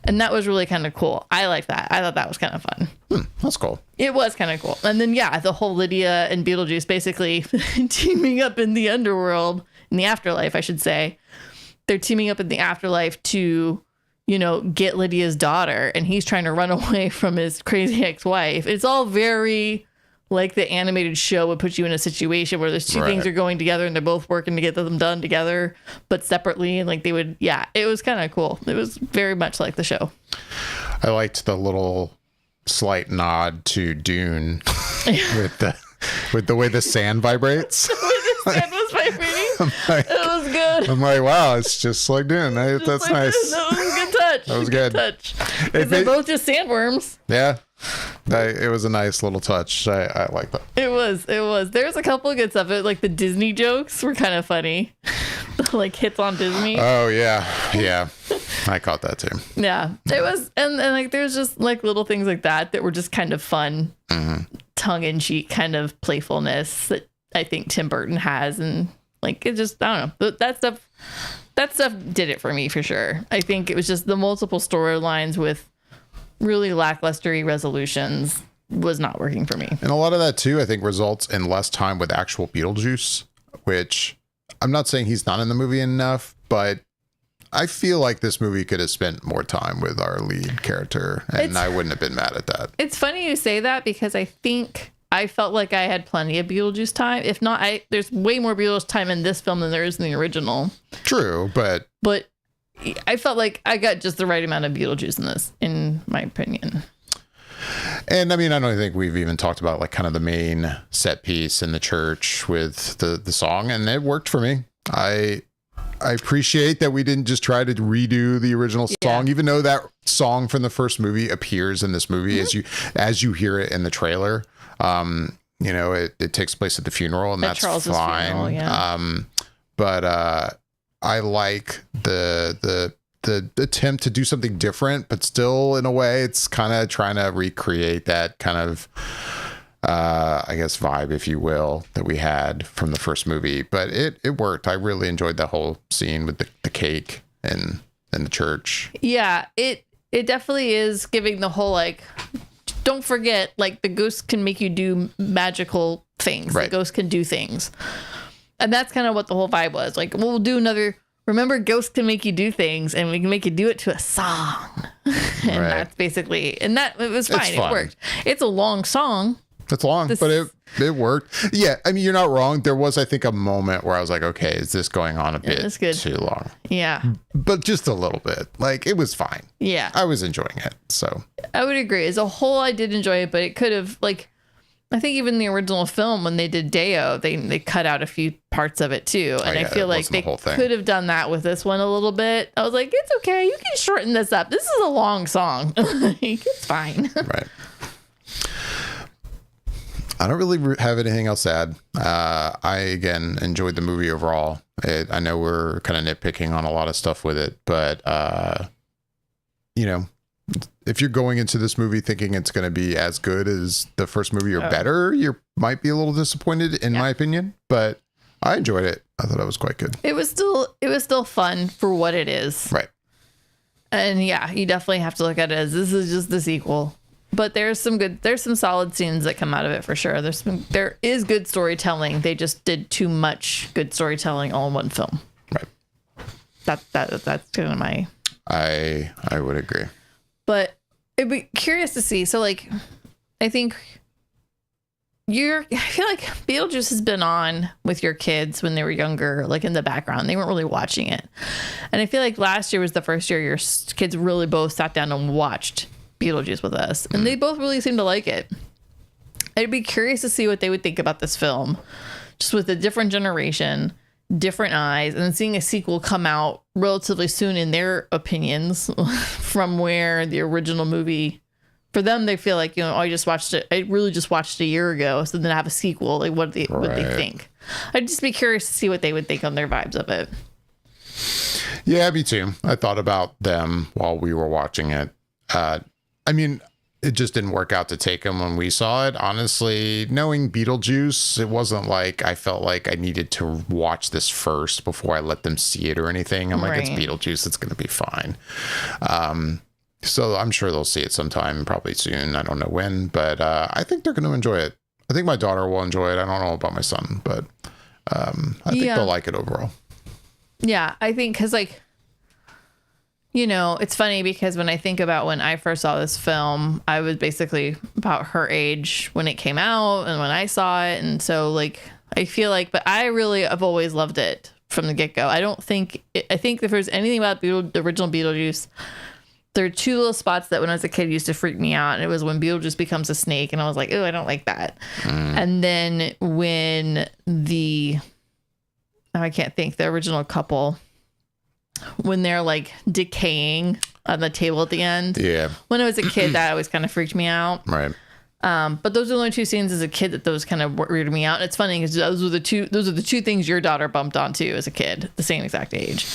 And that was really kind of cool. I like that. I thought that was kind of fun. That's cool. It was kind of cool. And then, yeah, the whole Lydia and Beetlejuice basically teaming up in the underworld, in the afterlife, I should say. They're teaming up in the afterlife to, get Lydia's daughter, and he's trying to run away from his crazy ex-wife. It's all very like the animated show would put you in a situation where there's two things are going together, and they're both working to get them done together, but separately. And like it was kind of cool. It was very much like the show. I liked the little slight nod to Dune with the way the sand vibrates. The sand was vibrating. It was good. I'm like, wow, it's just like Dune. That's like nice. That was a good touch. That was good. Touch. They're both just sandworms. Yeah. It was a nice little touch. I like that. It was. There's a couple of good stuff. Like the Disney jokes were kind of funny. Like hits on Disney. Oh yeah. I caught that too. Yeah, it was, and like there's just like little things like that were just kind of fun, tongue in cheek kind of playfulness that I think Tim Burton has, and like it just, I don't know, that stuff did it for me for sure. I think it was just the multiple storylines with really lackluster resolutions was not working for me. And a lot of that too, I think, results in less time with actual Beetlejuice, which I'm not saying he's not in the movie enough, but I feel like this movie could have spent more time with our lead character, and I wouldn't have been mad at that. It's funny you say that because I think I felt like I had plenty of Beetlejuice time. If not, there's way more Beetlejuice time in this film than there is in the original. True, but I felt like I got just the right amount of Beetlejuice in this, in my opinion. And I mean, I don't think we've even talked about like kind of the main set piece in the church with the song, and it worked for me. I appreciate that we didn't just try to redo the original song, even though that song from the first movie appears in this movie as you hear it in the trailer. You know, it takes place at the funeral, and that's Charles's fine. Funeral, yeah. But I like the attempt to do something different, but still in a way it's kind of trying to recreate that kind of I guess vibe, if you will, that we had from the first movie. But it worked. I really enjoyed the whole scene with the cake and the church. Yeah, it definitely is giving the whole like, don't forget, like the ghosts can make you do magical things. Right. The ghosts can do things. And that's kind of what the whole vibe was. Like, we'll do another, remember, ghosts can make you do things, and we can make you do it to a song. And that's basically, and that, it was fine. It worked. It's a long song. It's long, but it worked. Yeah, I mean, you're not wrong. There was, I think, a moment where I was like, okay, is this going on a bit too long? Yeah. But just a little bit. Like, it was fine. Yeah. I was enjoying it, so. I would agree. As a whole, I did enjoy it, but it could have, like, I think even the original film, when they did Deo, they cut out a few parts of it too. And I feel like they could have done that with this one a little bit. I was like, it's okay. You can shorten this up. This is a long song. It's fine. Right. I don't really have anything else to add. I, again, enjoyed the movie overall. I know we're kind of nitpicking on a lot of stuff with it, but, you know, if you're going into this movie thinking it's going to be as good as the first movie or better, you might be a little disappointed, in my opinion. But I enjoyed it. I thought it was quite good. It was still fun for what it is. Right. And yeah, you definitely have to look at it as this is just the sequel. But there's some solid scenes that come out of it for sure. There is good storytelling. They just did too much good storytelling all in one film. Right. That's kind of my. I would agree. But it'd be curious to see. So like, I think I feel like Beetlejuice has been on with your kids when they were younger, like in the background. They weren't really watching it. And I feel like last year was the first year your kids really both sat down and watched Beetlejuice with us, and they both really seemed to like it. I'd be curious to see what they would think about this film, just with a different generation, different eyes, and then seeing a sequel come out relatively soon in their opinions from where the original movie, for them, they feel like, you know, I really just watched it a year ago, so then I have a sequel. Like, what do they think? I'd just be curious to see what they would think on their vibes of it. Yeah, me too. I thought about them while we were watching it. I mean, it just didn't work out to take them when we saw it. Honestly, knowing Beetlejuice, it wasn't like I felt like I needed to watch this first before I let them see it or anything. I'm like, it's Beetlejuice. It's going to be fine. So I'm sure they'll see it sometime, probably soon. I don't know when, but I think they're going to enjoy it. I think my daughter will enjoy it. I don't know about my son, but I think they'll like it overall. Yeah, I think because like, you know, it's funny because when I think about when I first saw this film, I was basically about her age when it came out and when I saw it. And so like, I feel like, but I really have always loved it from the get go. I think if there's anything about the original Beetlejuice, there are two little spots that when I was a kid used to freak me out. And it was when Beetlejuice becomes a snake and I was like, oh, I don't like that. And then when I can't think, the original couple, when they're like decaying on the table at the end. Yeah. When I was a kid, that always kind of freaked me out. Right. But those are the only two scenes as a kid that those kind of weirded me out. And it's funny because those are the two things your daughter bumped onto as a kid, the same exact age.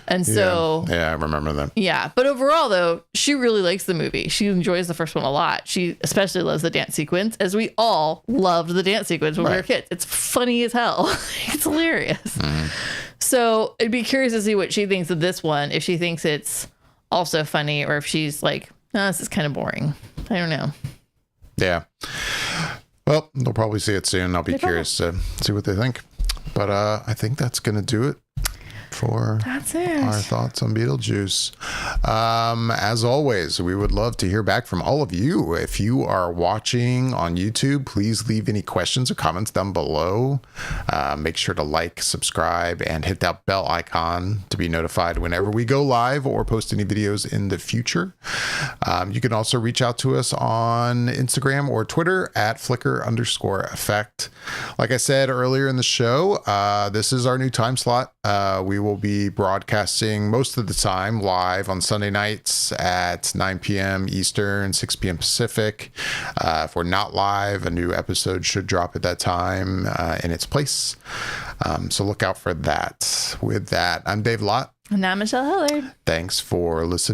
And so yeah, I remember them. Yeah. But overall though, she really likes the movie. She enjoys the first one a lot. She especially loves the dance sequence, as we all loved the dance sequence when we were kids. It's funny as hell. It's hilarious. So I'd be curious to see what she thinks of this one, if she thinks it's also funny or if she's like, oh, this is kind of boring. I don't know. Yeah. Well, they'll probably see it soon. I'll be curious to see what they think. But I think that's going to do it for That's it. our thoughts on Beetlejuice. As always, we would love to hear back from all of you. If you are watching on YouTube, please leave any questions or comments down below. Make sure to like, subscribe, and hit that bell icon to be notified whenever we go live or post any videos in the future. You can also reach out to us on Instagram or Twitter at flicker_effect. Like I said earlier in the show, this is our new time slot. We will be broadcasting most of the time live on Sunday nights at 9 p.m. Eastern, 6 p.m. Pacific. If we're not live, a new episode should drop at that time in its place. So look out for that. With that, I'm Dave Lott. And I'm Michelle Hillard. Thanks for listening.